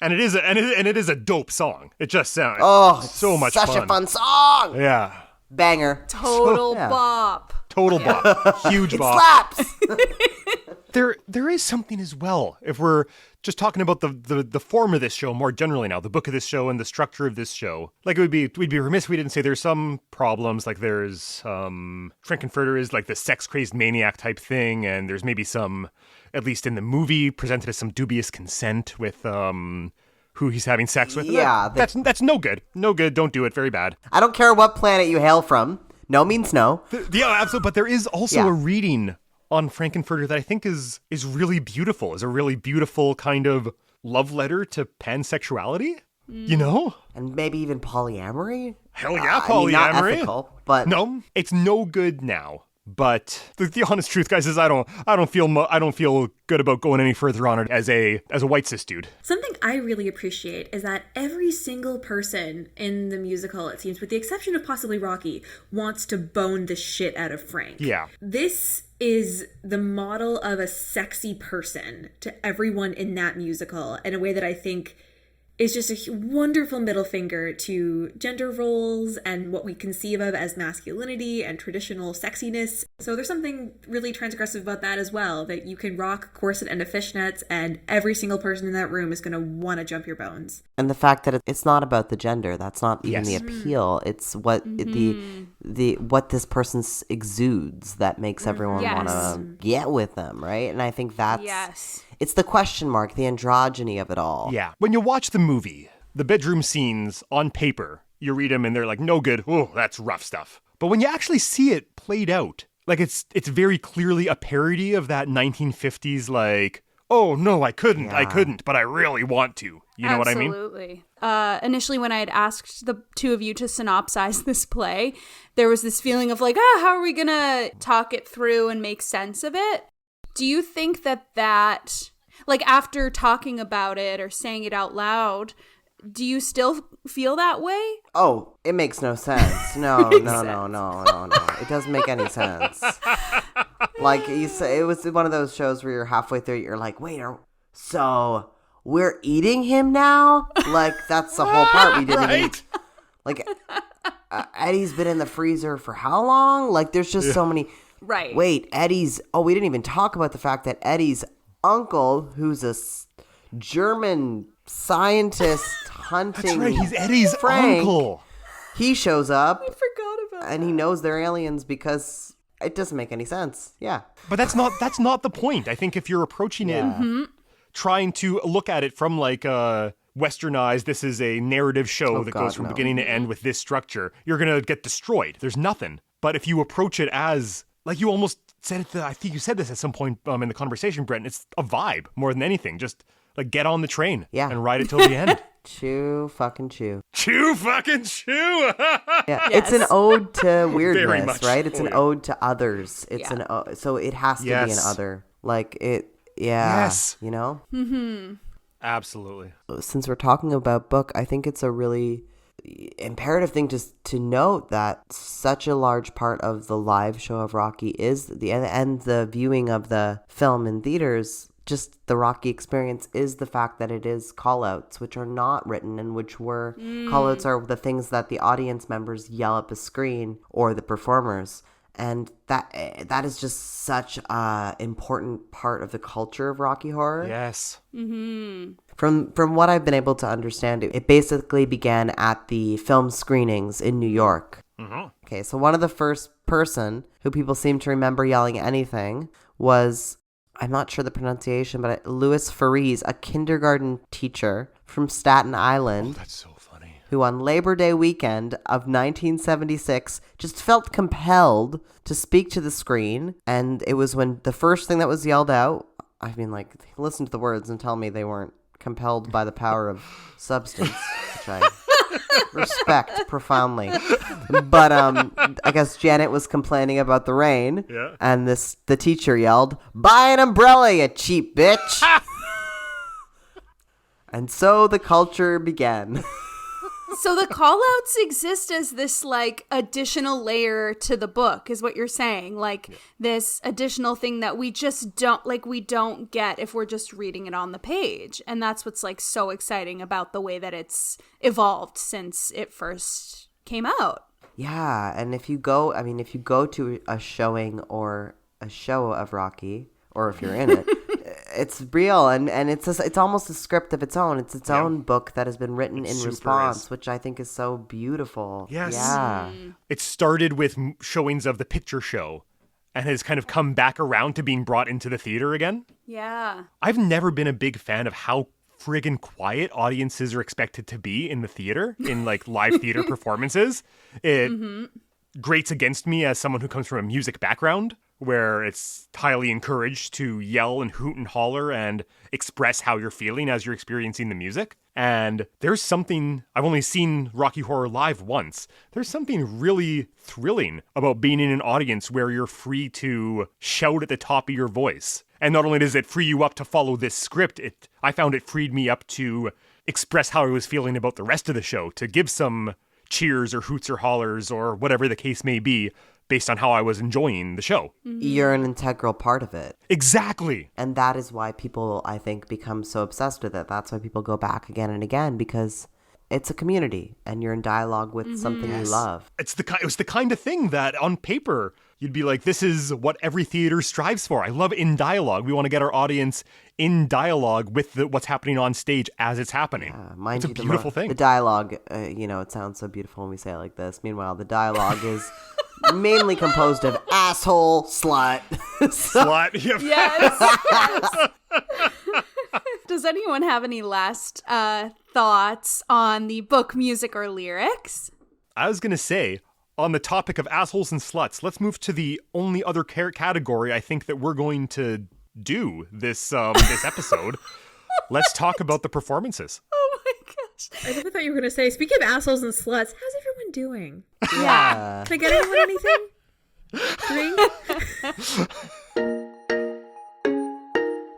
And it is a dope song. It just sounds so much such fun. a fun song. Yeah. Banger. Total bop. Total bop. Huge bop. Slaps. There is something as well. If we're just talking about the form of this show more generally now, the book of this show and the structure of this show, like we'd be remiss if we didn't say there's some problems. Like there's Frankenfurter is like the sex crazed maniac type thing, and there's maybe some, at least in the movie, presented as some dubious consent with who he's having sex with. Yeah, that's no good. No good. Don't do it. Very bad. I don't care what planet you hail from. No means no. Yeah, absolutely. But there is also a reading on Frankenfurter that I think is really beautiful. Is a really beautiful kind of love letter to pansexuality. You know? And maybe even polyamory? Hell yeah, polyamory. I mean, not ethical, but no, it's no good now. But the honest truth, guys, is I don't feel good about going any further on it as a white cis dude. Something I really appreciate is that every single person in the musical, it seems, with the exception of possibly Rocky, wants to bone the shit out of Frank. Yeah. This is the model of a sexy person to everyone in that musical in a way that I think is just a wonderful middle finger to gender roles and what we conceive of as masculinity and traditional sexiness. So there's something really transgressive about that as well, that you can rock corset and a fishnets and every single person in that room is going to want to jump your bones. And the fact that it's not about the gender, that's not even the appeal. It's what the what this person exudes that makes everyone want to get with them, right? And I think that's it's the question mark, the androgyny of it all. Yeah. When you watch the movie, the bedroom scenes on paper, you read them and they're like, no good. Oh, that's rough stuff. But when you actually see it played out, like it's very clearly a parody of that 1950s, like, oh, no, I couldn't, but I really want to. You know what I mean? Absolutely. Initially, when I had asked the two of you to synopsize this play, there was this feeling of like, how are we going to talk it through and make sense of it? Do you think that, like, after talking about it or saying it out loud, do you still feel that way? Oh, it makes no sense. No. It doesn't make any sense. Like, you say, it was one of those shows where you're halfway through, you're like, wait, so we're eating him now? Like, that's the whole part we didn't even... Like, Eddie's been in the freezer for how long? Like, there's just so many... Right. Wait, we didn't even talk about the fact that Eddie's uncle, who's a German scientist hunting... That's right, he's Eddie's Frank, uncle. He shows up. I forgot about and he knows they're aliens because it doesn't make any sense. Yeah. But that's not the point. I think if you're approaching it, trying to look at it from like a westernized, this is a narrative show that goes from beginning to end with this structure, you're going to get destroyed. There's nothing. But if you approach it as... Like you almost said it, I think you said this at some point in the conversation, Breton. It's a vibe more than anything. Just like get on the train and ride it till the end. Chew fucking chew. Chew fucking chew. Yeah, it's an ode to weirdness, right? It's an ode to others. It's so it has to be an other. Like it, you know? Mm-hmm. Absolutely. Since we're talking about book, I think it's a really imperative thing to note that such a large part of the live show of Rocky is and the viewing of the film in theaters, just the Rocky experience, is the fact that it is call-outs, which are not written, and which were call-outs are the things that the audience members yell at the screen or the performers. And that is just such a important part of the culture of Rocky Horror. Yes. Mm-hmm. From what I've been able to understand, it basically began at the film screenings in New York. Mm-hmm. Okay, so one of the first person who people seem to remember yelling anything was, I'm not sure the pronunciation, but Louis Faries, a kindergarten teacher from Staten Island. Oh, that's so funny. Who on Labor Day weekend of 1976 just felt compelled to speak to the screen. And it was when the first thing that was yelled out, I mean, like, listen to the words and tell me they weren't compelled by the power of substance, which I respect profoundly. But I guess Janet was complaining about the rain. Yeah. And the teacher yelled, "Buy an umbrella, you cheap bitch." And so the culture began. So the call-outs exist as this, like, additional layer to the book, is what you're saying. Like, this additional thing that we just don't get if we're just reading it on the page. And that's what's, like, so exciting about the way that it's evolved since it first came out. Yeah, and if you go to a showing or a show of Rocky, or if you're in it, it's real, and it's almost a script of its own. It's its own book that has been written in response, which I think is so beautiful. Yes. Yeah. It started with showings of the picture show and has kind of come back around to being brought into the theater again. Yeah. I've never been a big fan of how friggin' quiet audiences are expected to be in the theater, in like live theater performances. It grates against me as someone who comes from a music background, where it's highly encouraged to yell and hoot and holler and express how you're feeling as you're experiencing the music. And there's something, I've only seen Rocky Horror live once. There's something really thrilling about being in an audience where you're free to shout at the top of your voice. And not only does it free you up to follow this script, I found it freed me up to express how I was feeling about the rest of the show, to give some cheers or hoots or hollers or whatever the case may be, based on how I was enjoying the show. You're an integral part of it. Exactly. And that is why people, I think, become so obsessed with it. That's why people go back again and again, because it's a community and you're in dialogue with something you love. It was the kind of thing that on paper, you'd be like, this is what every theater strives for. I love in dialogue. We want to get our audience in dialogue with what's happening on stage as it's happening. Mind it's a you, beautiful thing. The dialogue, it sounds so beautiful when we say it like this. Meanwhile, the dialogue is mainly composed of asshole, slut. Slut. Yep. Yes. Does anyone have any last thoughts on the book, music, or lyrics? I was going to say, on the topic of assholes and sluts, let's move to the only other category I think that we're going to do this episode. Let's talk about the performances. Oh my gosh. I never thought you were going to say, speaking of assholes and sluts, how's everyone doing? Yeah. Can I get anyone anything? Drink?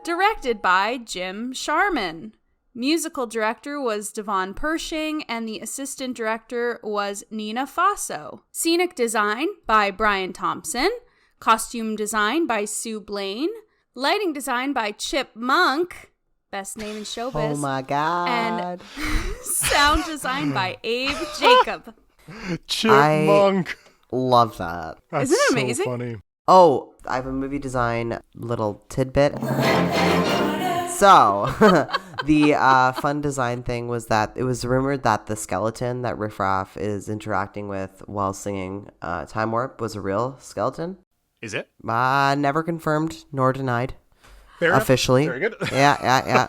Directed by Jim Sharman. Musical director was Devon Pershing, and the assistant director was Nina Faso. Scenic design by Brian Thompson. Costume design by Sue Blaine. Lighting design by Chip Monk. Best name in showbiz. Oh my God. And sound design by Abe Jacob. Chipmunk. Love that. That's Isn't it amazing? So funny. Oh, I have a movie design little tidbit. So, the fun design thing was that it was rumored that the skeleton that Riff Raff is interacting with while singing Time Warp was a real skeleton. Is it? Never confirmed nor denied. Fair enough. Officially. Very good. Yeah.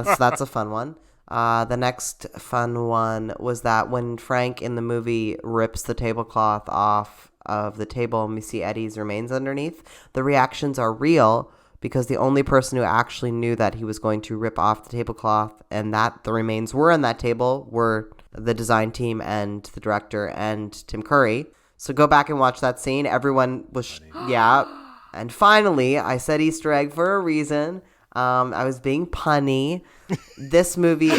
So that's a fun one. The next fun one was that when Frank in the movie rips the tablecloth off of the table and we see Eddie's remains underneath, the reactions are real because the only person who actually knew that he was going to rip off the tablecloth and that the remains were on that table were the design team and the director and Tim Curry. So go back and watch that scene. Everyone was, yeah. And finally, I said Easter egg for a reason. I was being punny. This movie,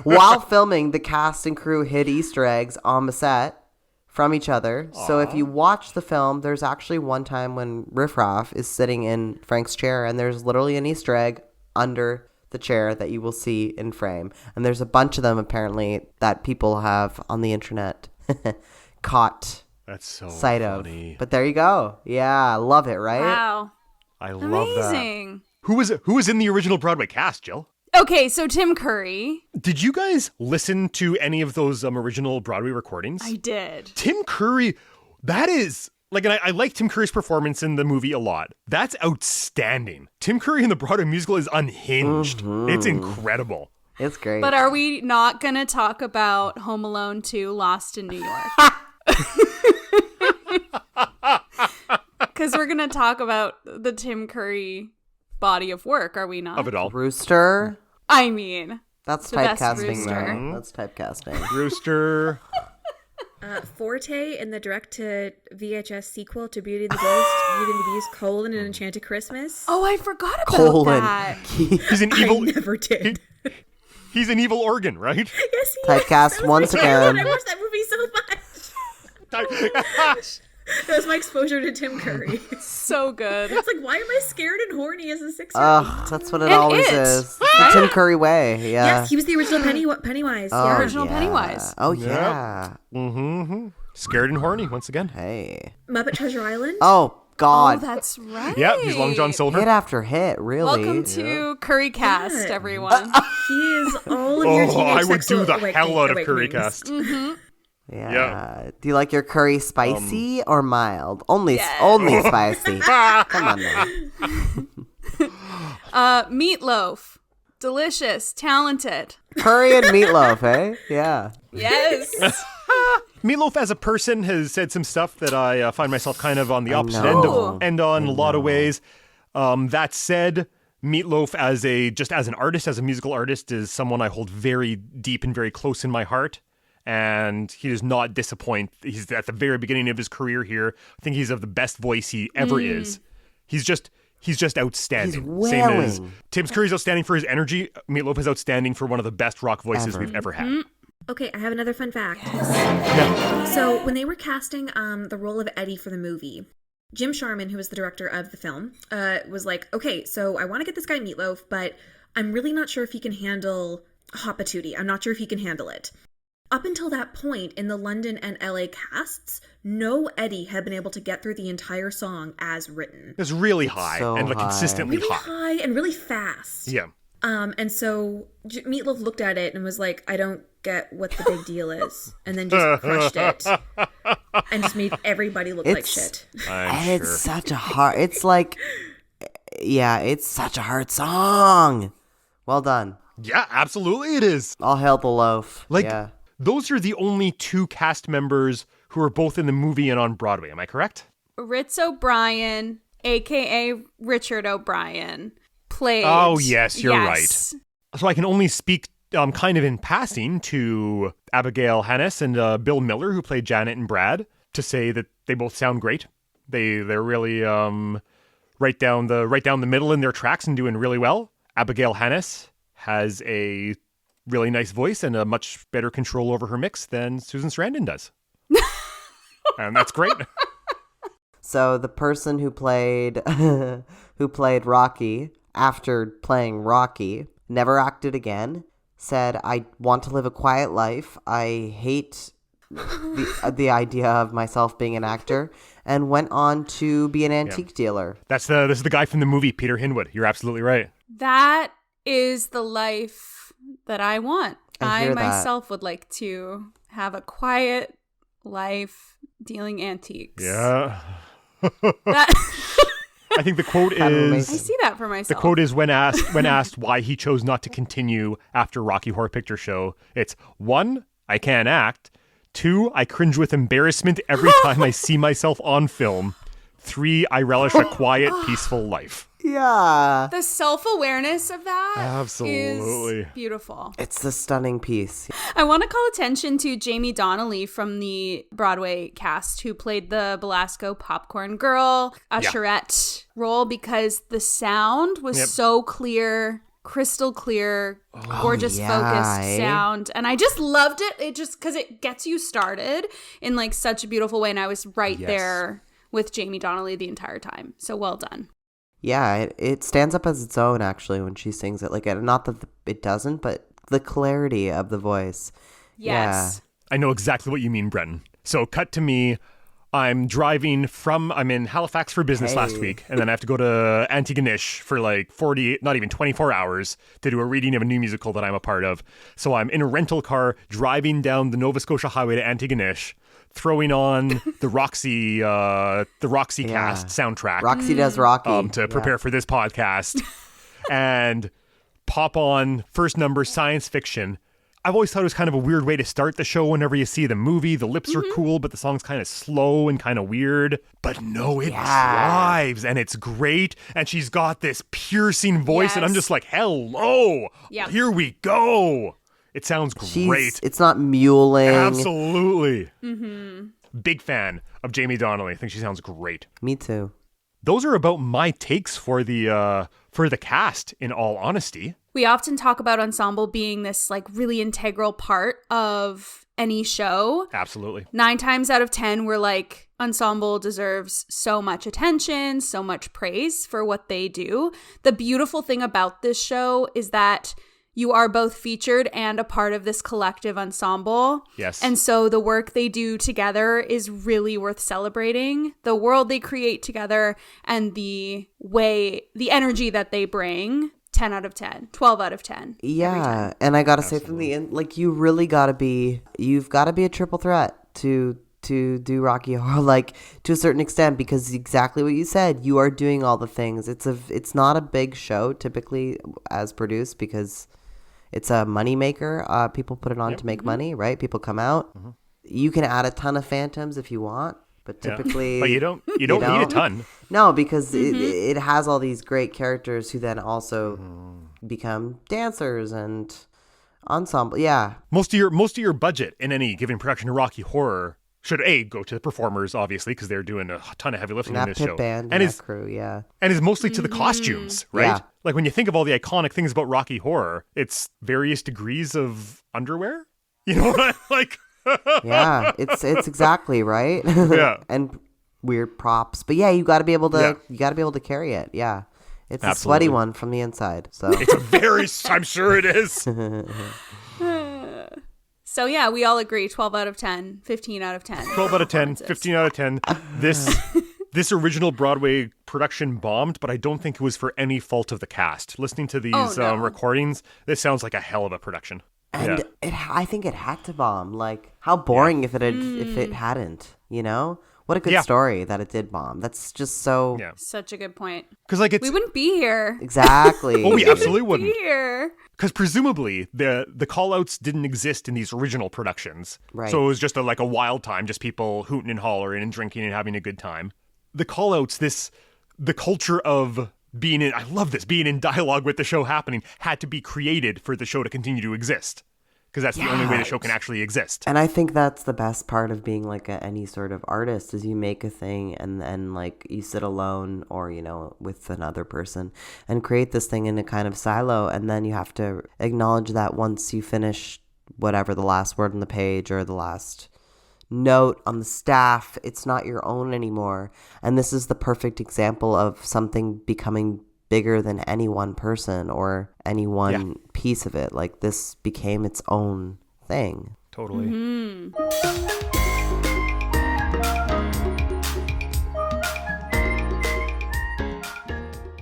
while filming, the cast and crew hid Easter eggs on the set from each other. Aww. So if you watch the film, there's actually one time when Riff Raff is sitting in Frank's chair, and there's literally an Easter egg under the chair that you will see in frame. And there's a bunch of them, apparently, that people have on the internet caught That's so sight funny. of. But there you go. Yeah, love it, right? Wow. I love Amazing. that. Who was in the original Broadway cast, Jill? Okay, so Tim Curry. Did you guys listen to any of those original Broadway recordings? I did. Tim Curry, that is... Like, and I like Tim Curry's performance in the movie a lot. That's outstanding. Tim Curry in the Broadway musical is unhinged. Mm-hmm. It's incredible. It's great. But are we not going to talk about Home Alone 2 Lost in New York? Because we're going to talk about the Tim Curry body of work, are we not? Of it all. Rooster? I mean, that's the best typecasting, Rooster. though. That's typecasting. Rooster. Forte in the direct-to-VHS sequel to Beauty and the Beast, Beauty and the Beast, An Enchanted Christmas. Oh, I forgot about that. He's an evil... I never did. He's an evil organ, right? Yes, he is. Typecast once again. I watched that movie so much. That was my exposure to Tim Curry. So good. It's like, why am I scared and horny as a 6-year-old? That's what it always is. The Tim Curry way, yeah. Yes, he was the original Pennywise. Oh, Yeah. Original Pennywise. Oh, yeah. Mm-hmm. Scared and horny, once again. Hey. Muppet Treasure Island. Oh, God. Oh, that's right. Yeah, he's Long John Silver. Hit after hit, really. Welcome to Curry Cast, everyone. He is all of your teenage I would sexual do the hell out of Curry awakenings. Cast. Mm-hmm. Yeah. Do you like your curry spicy or mild? Only spicy. Come on now. Meatloaf. Delicious. Talented. Curry and meatloaf, eh? Yeah. Yes. Meatloaf as a person has said some stuff that I find myself kind of on the opposite know. end on a lot of ways. That said, Meatloaf as an artist, as a musical artist, is someone I hold very deep and very close in my heart. And he does not disappoint. He's at the very beginning of his career here. I think he's of the best voice he ever is. He's just outstanding. He's Same wailing. as Tim Curry's outstanding for his energy. Meatloaf is outstanding for one of the best rock voices we've ever had. Okay, I have another fun fact. Yeah. So when they were casting the role of Eddie for the movie, Jim Sharman, who was the director of the film, was like, okay, so I want to get this guy Meatloaf, but I'm really not sure if he can handle hot patootie. I'm not sure if he can handle it. Up until that point, in the London and LA casts, no Eddie had been able to get through the entire song as written. It's really high so and like high. consistently Really high. high and really fast. Yeah. And so Meatloaf looked at it and was like, I don't get what the big deal is. And then just crushed it. And just made everybody look like shit. It's such a hard... It's like... Yeah, it's such a hard song. Well done. Yeah, absolutely it is. All hail the loaf. Like, yeah. those are the only two cast members who are both in the movie and on Broadway. Am I correct? Ritz O'Brien, a.k.a. Richard O'Brien, played... Oh, yes, you're right. So I can only speak kind of in passing to Abigail Hannes and Bill Miller, who played Janet and Brad, to say that they both sound great. They're really right down the middle in their tracks and doing really well. Abigail Hannes has a really nice voice and a much better control over her mix than Susan Sarandon does. And that's great. So the person who played Rocky, after playing Rocky, never acted again, said, I want to live a quiet life. I hate the idea of myself being an actor, and went on to be an antique dealer. This is the guy from the movie, Peter Hinwood. You're absolutely right. That is the life that I want. I hear myself would like to have a quiet life dealing antiques. Yeah. That- I think the quote I is... see that for myself. The quote is when asked why he chose not to continue after Rocky Horror Picture Show, it's 1, I can't act. 2, I cringe with embarrassment every time I see myself on film. 3, I relish a quiet, peaceful life. Yeah. The self-awareness of that Absolutely. is beautiful. It's a stunning piece. I want to call attention to Jamie Donnelly from the Broadway cast who played the Belasco popcorn girl, usherette role, because the sound was so clear, crystal clear, gorgeous focused sound. And I just loved it. It just, because it gets you started in like such a beautiful way. And I was right there with Jamie Donnelly the entire time. So well done. Yeah, it stands up as its own, actually, when she sings it. Like, not that it doesn't, but the clarity of the voice. Yes. I know exactly what you mean, Breton. So cut to me. I'm in Halifax for business last week, and then I have to go to Antigonish for like 24 hours to do a reading of a new musical that I'm a part of. So I'm in a rental car driving down the Nova Scotia highway to Antigonish, throwing on the Roxy cast soundtrack. Roxy does Rocky. To prepare for this podcast. And pop on first number science fiction. I've always thought it was kind of a weird way to start the show whenever you see the movie. The lips are cool, but the song's kind of slow and kind of weird. But no, it drives, and it's great. And she's got this piercing voice, and I'm just like, hello, here we go. It sounds great. It's not mewling. Absolutely. Big fan of Jamie Donnelly. I think she sounds great. Me too. Those are about my takes for the cast, in all honesty. We often talk about ensemble being this like really integral part of any show. Absolutely. 9 times out of 10, we're like, ensemble deserves so much attention, so much praise for what they do. The beautiful thing about this show is that you are both featured and a part of this collective ensemble. Yes. And so the work they do together is really worth celebrating. The world they create together and the energy that they bring. 10 out of 10, 12 out of 10. Yeah. And I got to say from the end, like, you've got to be a triple threat to do Rocky Horror, like, to a certain extent, because exactly what you said, you are doing all the things. It's not a big show typically as produced because it's a moneymaker. People put it on to make money, right? People come out. You can add a ton of phantoms if you want, but typically, but you don't need a ton. No, because it has all these great characters who then also become dancers and ensemble. Yeah, most of your budget in any given production of Rocky Horror should go to the performers, obviously, because they're doing a ton of heavy lifting in this show. Band and his crew, and is mostly to the costumes, right? Yeah. Like when you think of all the iconic things about Rocky Horror, it's various degrees of underwear. You know what I like? Yeah, it's exactly right. Yeah, and weird props, but yeah, you got to be able to carry it. Yeah, it's a sweaty one from the inside. So it's a very, I'm sure it is. So yeah, we all agree 12 out of 10, 15 out of 10. 12 out of 10, 15 out of 10. This original Broadway production bombed, but I don't think it was for any fault of the cast. Listening to these recordings, this sounds like a hell of a production. And I think it had to bomb. Like, how boring if it hadn't, you know? What a good story that it did bomb. That's just so... Yeah. Such a good point. Because like we wouldn't be here. Exactly. Oh, we absolutely wouldn't. Be here. Because presumably the call-outs didn't exist in these original productions. Right. So it was just a wild time, just people hooting and hollering and drinking and having a good time. The call-outs, the culture of being in dialogue with the show happening had to be created for the show to continue to exist. Because that's the only way the show can actually exist. And I think that's the best part of being like any sort of artist is you make a thing and then like you sit alone or, you know, with another person and create this thing in a kind of silo. And then you have to acknowledge that once you finish whatever the last word on the page or the last note on the staff, it's not your own anymore. And this is the perfect example of something becoming bigger than any one person or any one piece of it. Like, this became its own thing. Totally.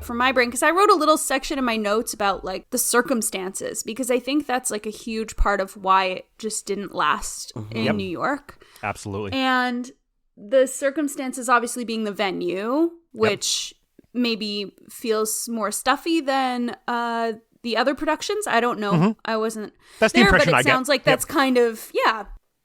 For my brain, because I wrote a little section in my notes about like the circumstances, because I think that's like a huge part of why it just didn't last in New York. Absolutely. And the circumstances obviously being the venue, which maybe feels more stuffy than the other productions. I don't know. I wasn't that's there, the impression but I it get. sounds like that's kind of,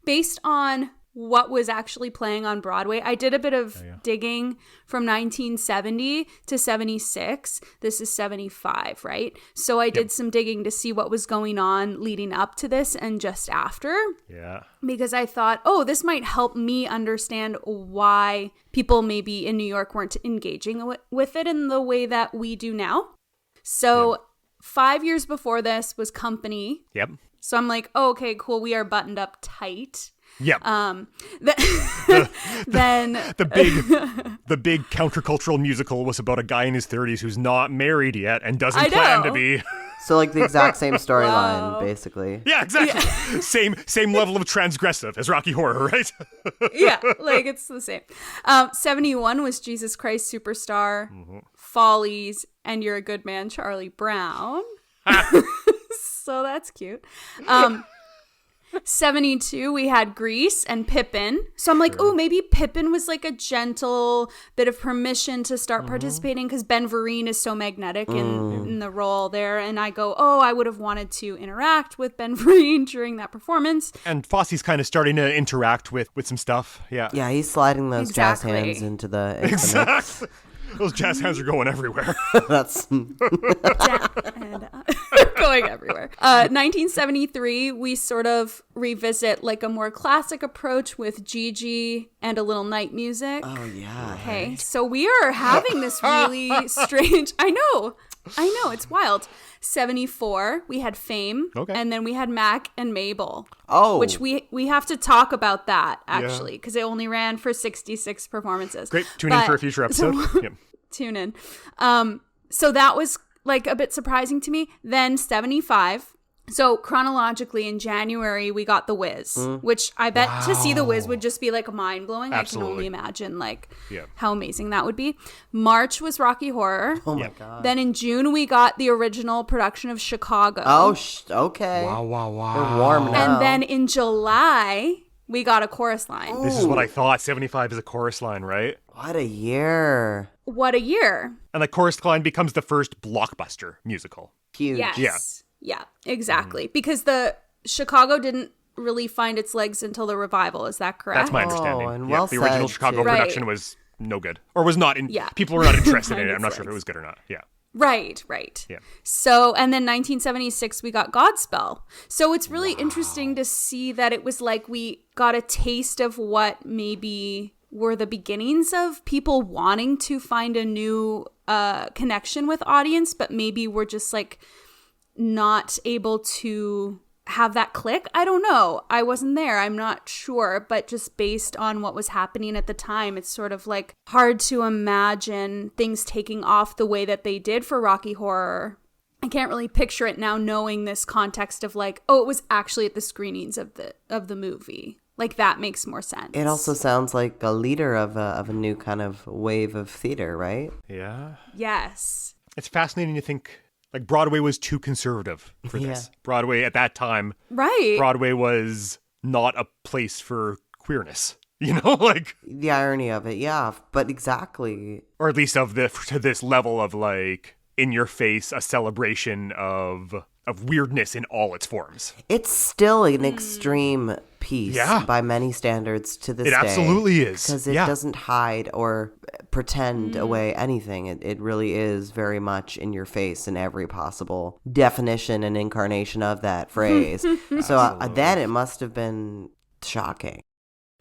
based on what was actually playing on Broadway. I did a bit of digging from 1970 to 76. This is 75, right? So I did some digging to see what was going on leading up to this and just after. Yeah. Because I thought, oh, this might help me understand why people maybe in New York weren't engaging with it in the way that we do now. So 5 years before this was Company. Yep. So I'm like, oh, okay, cool. We are buttoned up tight. Yep. Then the big countercultural musical was about a guy in his 30s who's not married yet and doesn't plan to be. So like the exact same storyline, basically. Yeah, exactly. Yeah. Same level of transgressive as Rocky Horror, right? Yeah, like it's the same. 71 was Jesus Christ Superstar, Follies, and You're a Good Man, Charlie Brown. So that's cute. 72, we had Grease and Pippin. So I'm like, oh, maybe Pippin was like a gentle bit of permission to start participating because Ben Vereen is so magnetic in the role there. And I go, oh, I would have wanted to interact with Ben Vereen during that performance. And Fosse's kind of starting to interact with some stuff. Yeah. Yeah, he's sliding those jazz hands into the mix. Those jazz hands are going everywhere. That's And, going everywhere. 1973, we sort of revisit like a more classic approach with Gigi and a little night music. Oh, yeah. Okay, so we are having this really strange... I know, it's wild. 74, we had Fame, and then we had Mac and Mabel. Oh. Which we have to talk about that, actually, because it only ran for 66 performances. Great, tune in for a future episode. Tune in. So that was like a bit surprising to me. Then 75. So chronologically in January, we got The Wiz, which I bet to see The Wiz would just be like mind blowing. I can only imagine like how amazing that would be. March was Rocky Horror. Oh my God. Then in June, we got the original production of Chicago. Oh, okay. Wow. We're warm now. And then in July, we got A Chorus Line. Ooh. This is what I thought. 75 is a chorus line, right? What a year. What a year. And the chorus line becomes the first blockbuster musical. Huge. Yes. Yeah, exactly. Because the Chicago didn't really find its legs until the revival. Is that correct? That's my understanding. and Yeah, well the original said, Chicago too. production was no good. Or was not in... People were not interested in it. I'm not sure if it was good or not. Yeah. Right. Yeah. So, and then 1976, we got Godspell. So it's really interesting to see that it was like we got a taste of what maybe were the beginnings of people wanting to find a new connection with audience, but maybe we're just like not able to have that click. I don't know. I wasn't there. I'm not sure. But just based on what was happening at the time, it's sort of like hard to imagine things taking off the way that they did for Rocky Horror. I can't really picture it now knowing this context of like, oh, it was actually at the screenings of the movie. Like that makes more sense. It also sounds like a leader of a new kind of wave of theater, right? Yeah. Yes. It's fascinating to think... Like, Broadway was too conservative for this. Broadway, at that time, Broadway was not a place for queerness. You know, like... The irony of it, yeah. But exactly. Or at least to this level of, like, in your face, a celebration of weirdness in all its forms. It's still an extreme piece by many standards to this day. It absolutely is. Because it doesn't hide or pretend away anything. It really is very much in your face in every possible definition and incarnation of that phrase. So then it must have been shocking.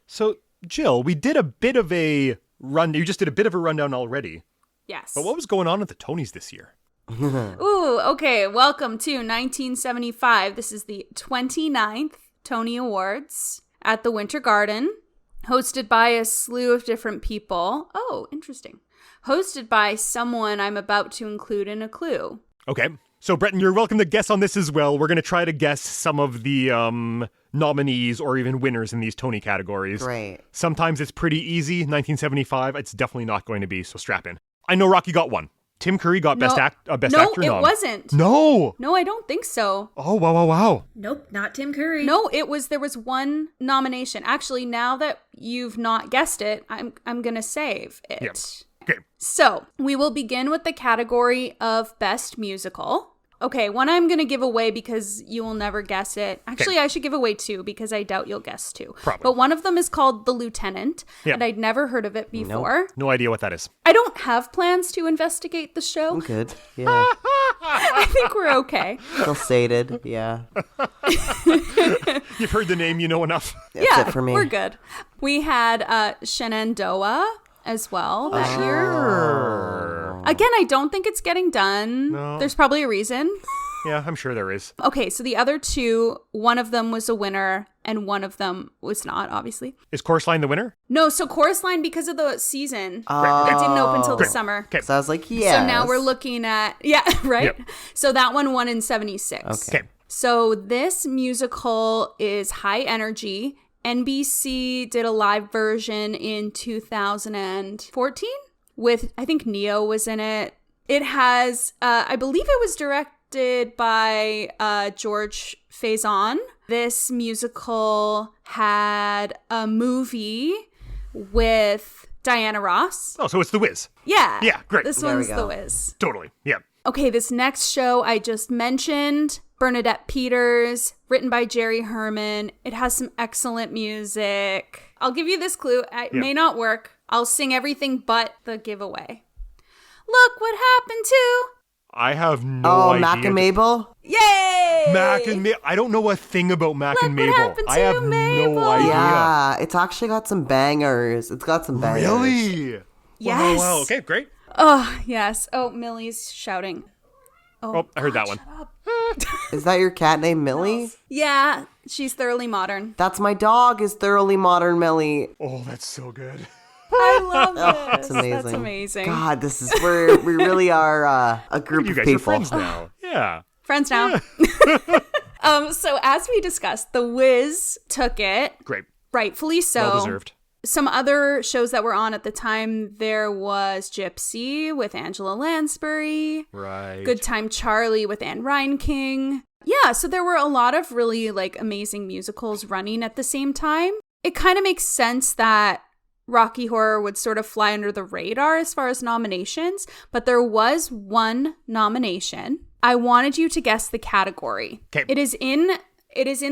So, Jill, we did a bit of a rundown. You just did a bit of a rundown already. Yes. But what was going on at the Tonys this year? Ooh, okay. Welcome to 1975. This is the 29th Tony Awards at the Winter Garden, hosted by a slew of different people. Oh, interesting. Hosted by someone I'm about to include in a clue. Okay. So, Breton, you're welcome to guess on this as well. We're going to try to guess some of the nominees or even winners in these Tony categories. Great. Sometimes it's pretty easy. 1975, it's definitely not going to be, so strap in. I know Rocky got one. Tim Curry got Best Actor nom. No, it wasn't. No, I don't think so. Oh, wow. Nope, not Tim Curry. No, there was one nomination. Actually, now that you've not guessed it, I'm going to save it. Yep. Okay. So, we will begin with the category of Best Musical, Okay, one I'm going to give away because you will never guess it. Actually, I should give away two because I doubt you'll guess two. Probably. But one of them is called The Lieutenant, Yeah. and I'd never heard of it before. No idea what that is. I don't have plans to investigate the show. I'm good. Yeah. I think we're okay. Still sated. Yeah. You've heard the name, you know enough. That's it for me. We're good. We had Shenandoah as well that year. Again, I don't think it's getting done. No. There's probably a reason. Yeah, I'm sure there is. Okay, so the other two, one of them was a winner and one of them was not, obviously. Is Chorus Line the winner? No, so Chorus Line, because of the season, it didn't open till the summer. Okay. So I was like, yeah. So now we're looking at, right? Yep. So that one won in 76. Okay. So this musical is high energy. NBC did a live version in 2014 with, I think Neo was in it. It has, I believe it was directed by George Faison. This musical had a movie with Diana Ross. Oh, so it's The Wiz. Yeah. Yeah, great. This There we one's go. The Wiz. Totally. Yeah. Okay, this next show I just mentioned, Bernadette Peters, written by Jerry Herman. It has some excellent music. I'll give you this clue. It may not work. I'll sing everything but the giveaway. Look what happened to... I have no idea. Mac and Mabel? Yay! Mac and Mabel. I don't know a thing about Mac Look and what Mabel. happened I to have Mabel. no idea. Yeah. It's actually got some bangers. It's got some bangers. Really? Yes. Wow. Okay, great. Oh, yes. Oh, Millie's shouting. Oh, I heard that one. Is that your cat named Millie? Yeah, she's thoroughly modern. That's my dog is thoroughly modern Millie. Oh, that's so good. I love this. That's amazing. That's amazing. God, this is where we really are a group You of guys people. are friends now. Yeah. Friends now. So as we discussed, The Wiz took it, Great. rightfully so. Well deserved. Some other shows that were on at the time, there was Gypsy with Angela Lansbury, Right. Good Time Charlie with Anne Reinking. Yeah, so there were a lot of really like amazing musicals running at the same time. It kind of makes sense that Rocky Horror would sort of fly under the radar as far as nominations, but there was one nomination. I wanted you to guess the category. 'Kay. It is in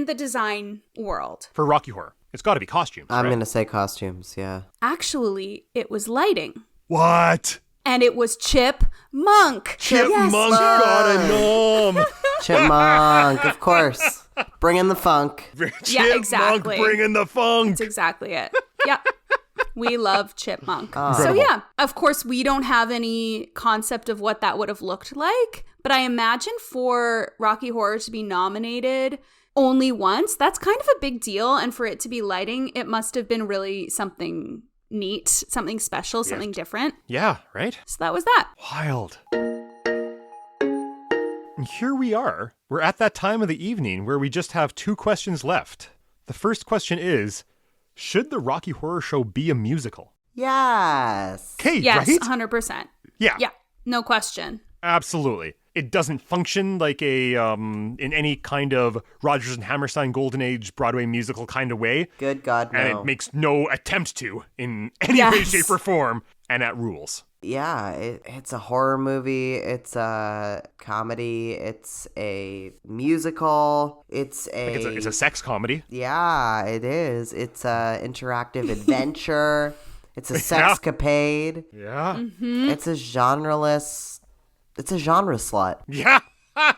the design world. For Rocky Horror. It's got to be costumes. I'm right? going to say costumes, yeah. Actually, it was lighting. What? And it was Chipmunk. Chipmunk got a gnome. Chipmunk, of course. Bring in the funk. Chipmunk exactly. bringing the funk. That's exactly it. Yep. We love Chipmunk. So Incredible. yeah, of course we don't have any concept of what that would have looked like, but I imagine for Rocky Horror to be nominated only once, that's kind of a big deal, and for it to be lighting, it must have been really something neat, something special, something different. Yeah, right? So that was that. Wild. And here we are. We're at that time of the evening where we just have two questions left. The first question is, should the Rocky Horror Show be a musical? Yes. Okay, Yes, right? 100%. Yeah. Yeah, no question. Absolutely. It doesn't function like a in any kind of Rodgers and Hammerstein Golden Age Broadway musical kind of way. Good God, no. And it makes no attempt to in any way, shape, or form. And that rules. Yeah, it's a horror movie. It's a comedy. It's a musical. It's It's a sex comedy. Yeah, it is. It's a interactive adventure. It's a sexcapade. Yeah. It's a genreless. It's a genre slut. Yeah.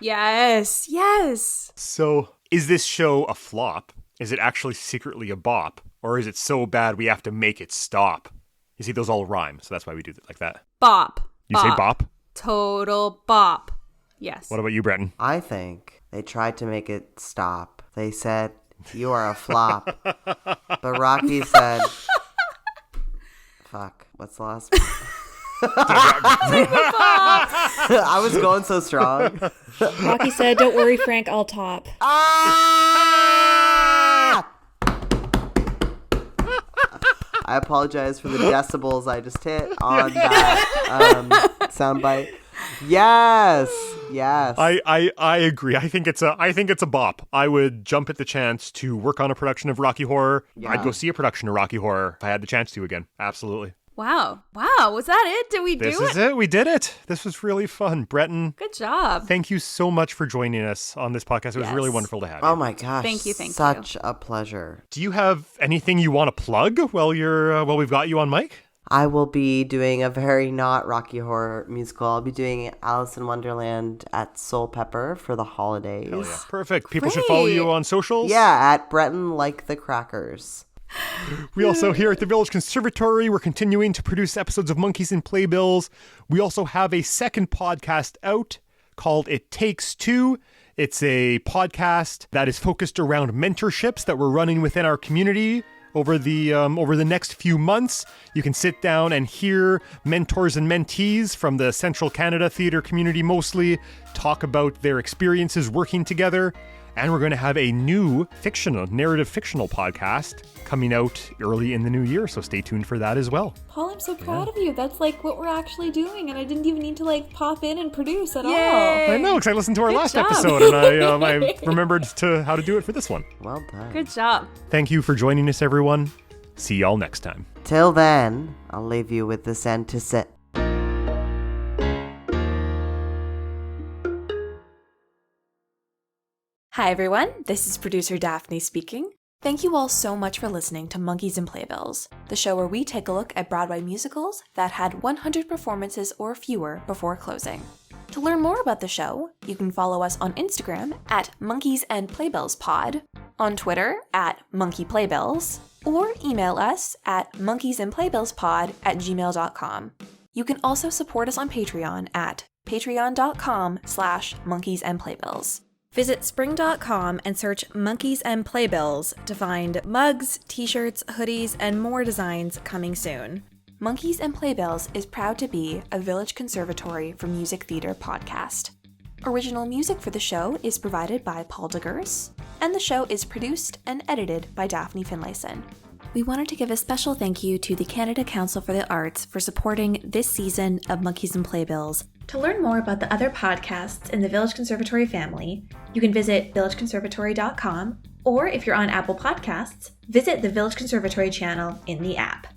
Yes, yes. So, is this show a flop? Is it actually secretly a bop? Or is it so bad we have to make it stop? You see, those all rhyme, so that's why we do it like that. Bop. You say bop? Total bop. Yes. What about you, Breton? I think they tried to make it stop. They said, "You are a flop." But Rocky said, "Fuck, what's the last one?" I was going so strong. Rocky said, "Don't worry, Frank, I'll top." Ah! I apologize for the decibels I just hit on that soundbite. Yes. I agree. I think it's a bop. I would jump at the chance to work on a production of Rocky Horror. Yeah. I'd go see a production of Rocky Horror if I had the chance to again. Absolutely. Wow. Was that it? Did we do This it? is it. We did it. This was really fun. Breton, Good job. thank you so much for joining us on this podcast. It was really Yes. wonderful to have you. Oh my gosh. Thank you. Such a pleasure. Do you have anything you want to plug while we've got you on mic? I will be doing a very not Rocky Horror musical. I'll be doing Alice in Wonderland at Soul Pepper for the holidays. Hell yeah. Perfect. People should follow you on socials. Yeah, at Breton Like the Crackers. We also, here at the Village Conservatory, we're continuing to produce episodes of Monkeys and Playbills. We also have a second podcast out called It Takes Two. It's a podcast that is focused around mentorships that we're running within our community over the next few months. You can sit down and hear mentors and mentees from the Central Canada theatre community mostly talk about their experiences working together. And we're going to have a new narrative fictional podcast coming out early in the new year, so stay tuned for that as well. Paul, I'm so proud of you. That's like what we're actually doing, and I didn't even need to like pop in and produce at all. I know, because I listened to our last job. episode and I remembered how to do it for this one. Well done. Good job. Thank you for joining us, everyone. See y'all next time. Till then, I'll leave you with this end to sit. Hi everyone, this is producer Daphne speaking. Thank you all so much for listening to Monkeys and Playbills, the show where we take a look at Broadway musicals that had 100 performances or fewer before closing. To learn more about the show, you can follow us on Instagram at Monkeys and Playbills Pod, on Twitter at Monkey Playbills, or email us at monkeysandplaybillspod@gmail.com. You can also support us on Patreon at patreon.com/monkeysandplaybills. Visit spring.com and search Monkeys and Playbills to find mugs, t-shirts, hoodies, and more designs coming soon. Monkeys and Playbills is proud to be a Village Conservatory for Music Theater podcast. Original music for the show is provided by Paul DeGers, and the show is produced and edited by Daphne Finlayson. We wanted to give a special thank you to the Canada Council for the Arts for supporting this season of Monkeys and Playbills. To learn more about the other podcasts in the Village Conservatory family, you can visit villageconservatory.com, or if you're on Apple Podcasts, visit the Village Conservatory channel in the app.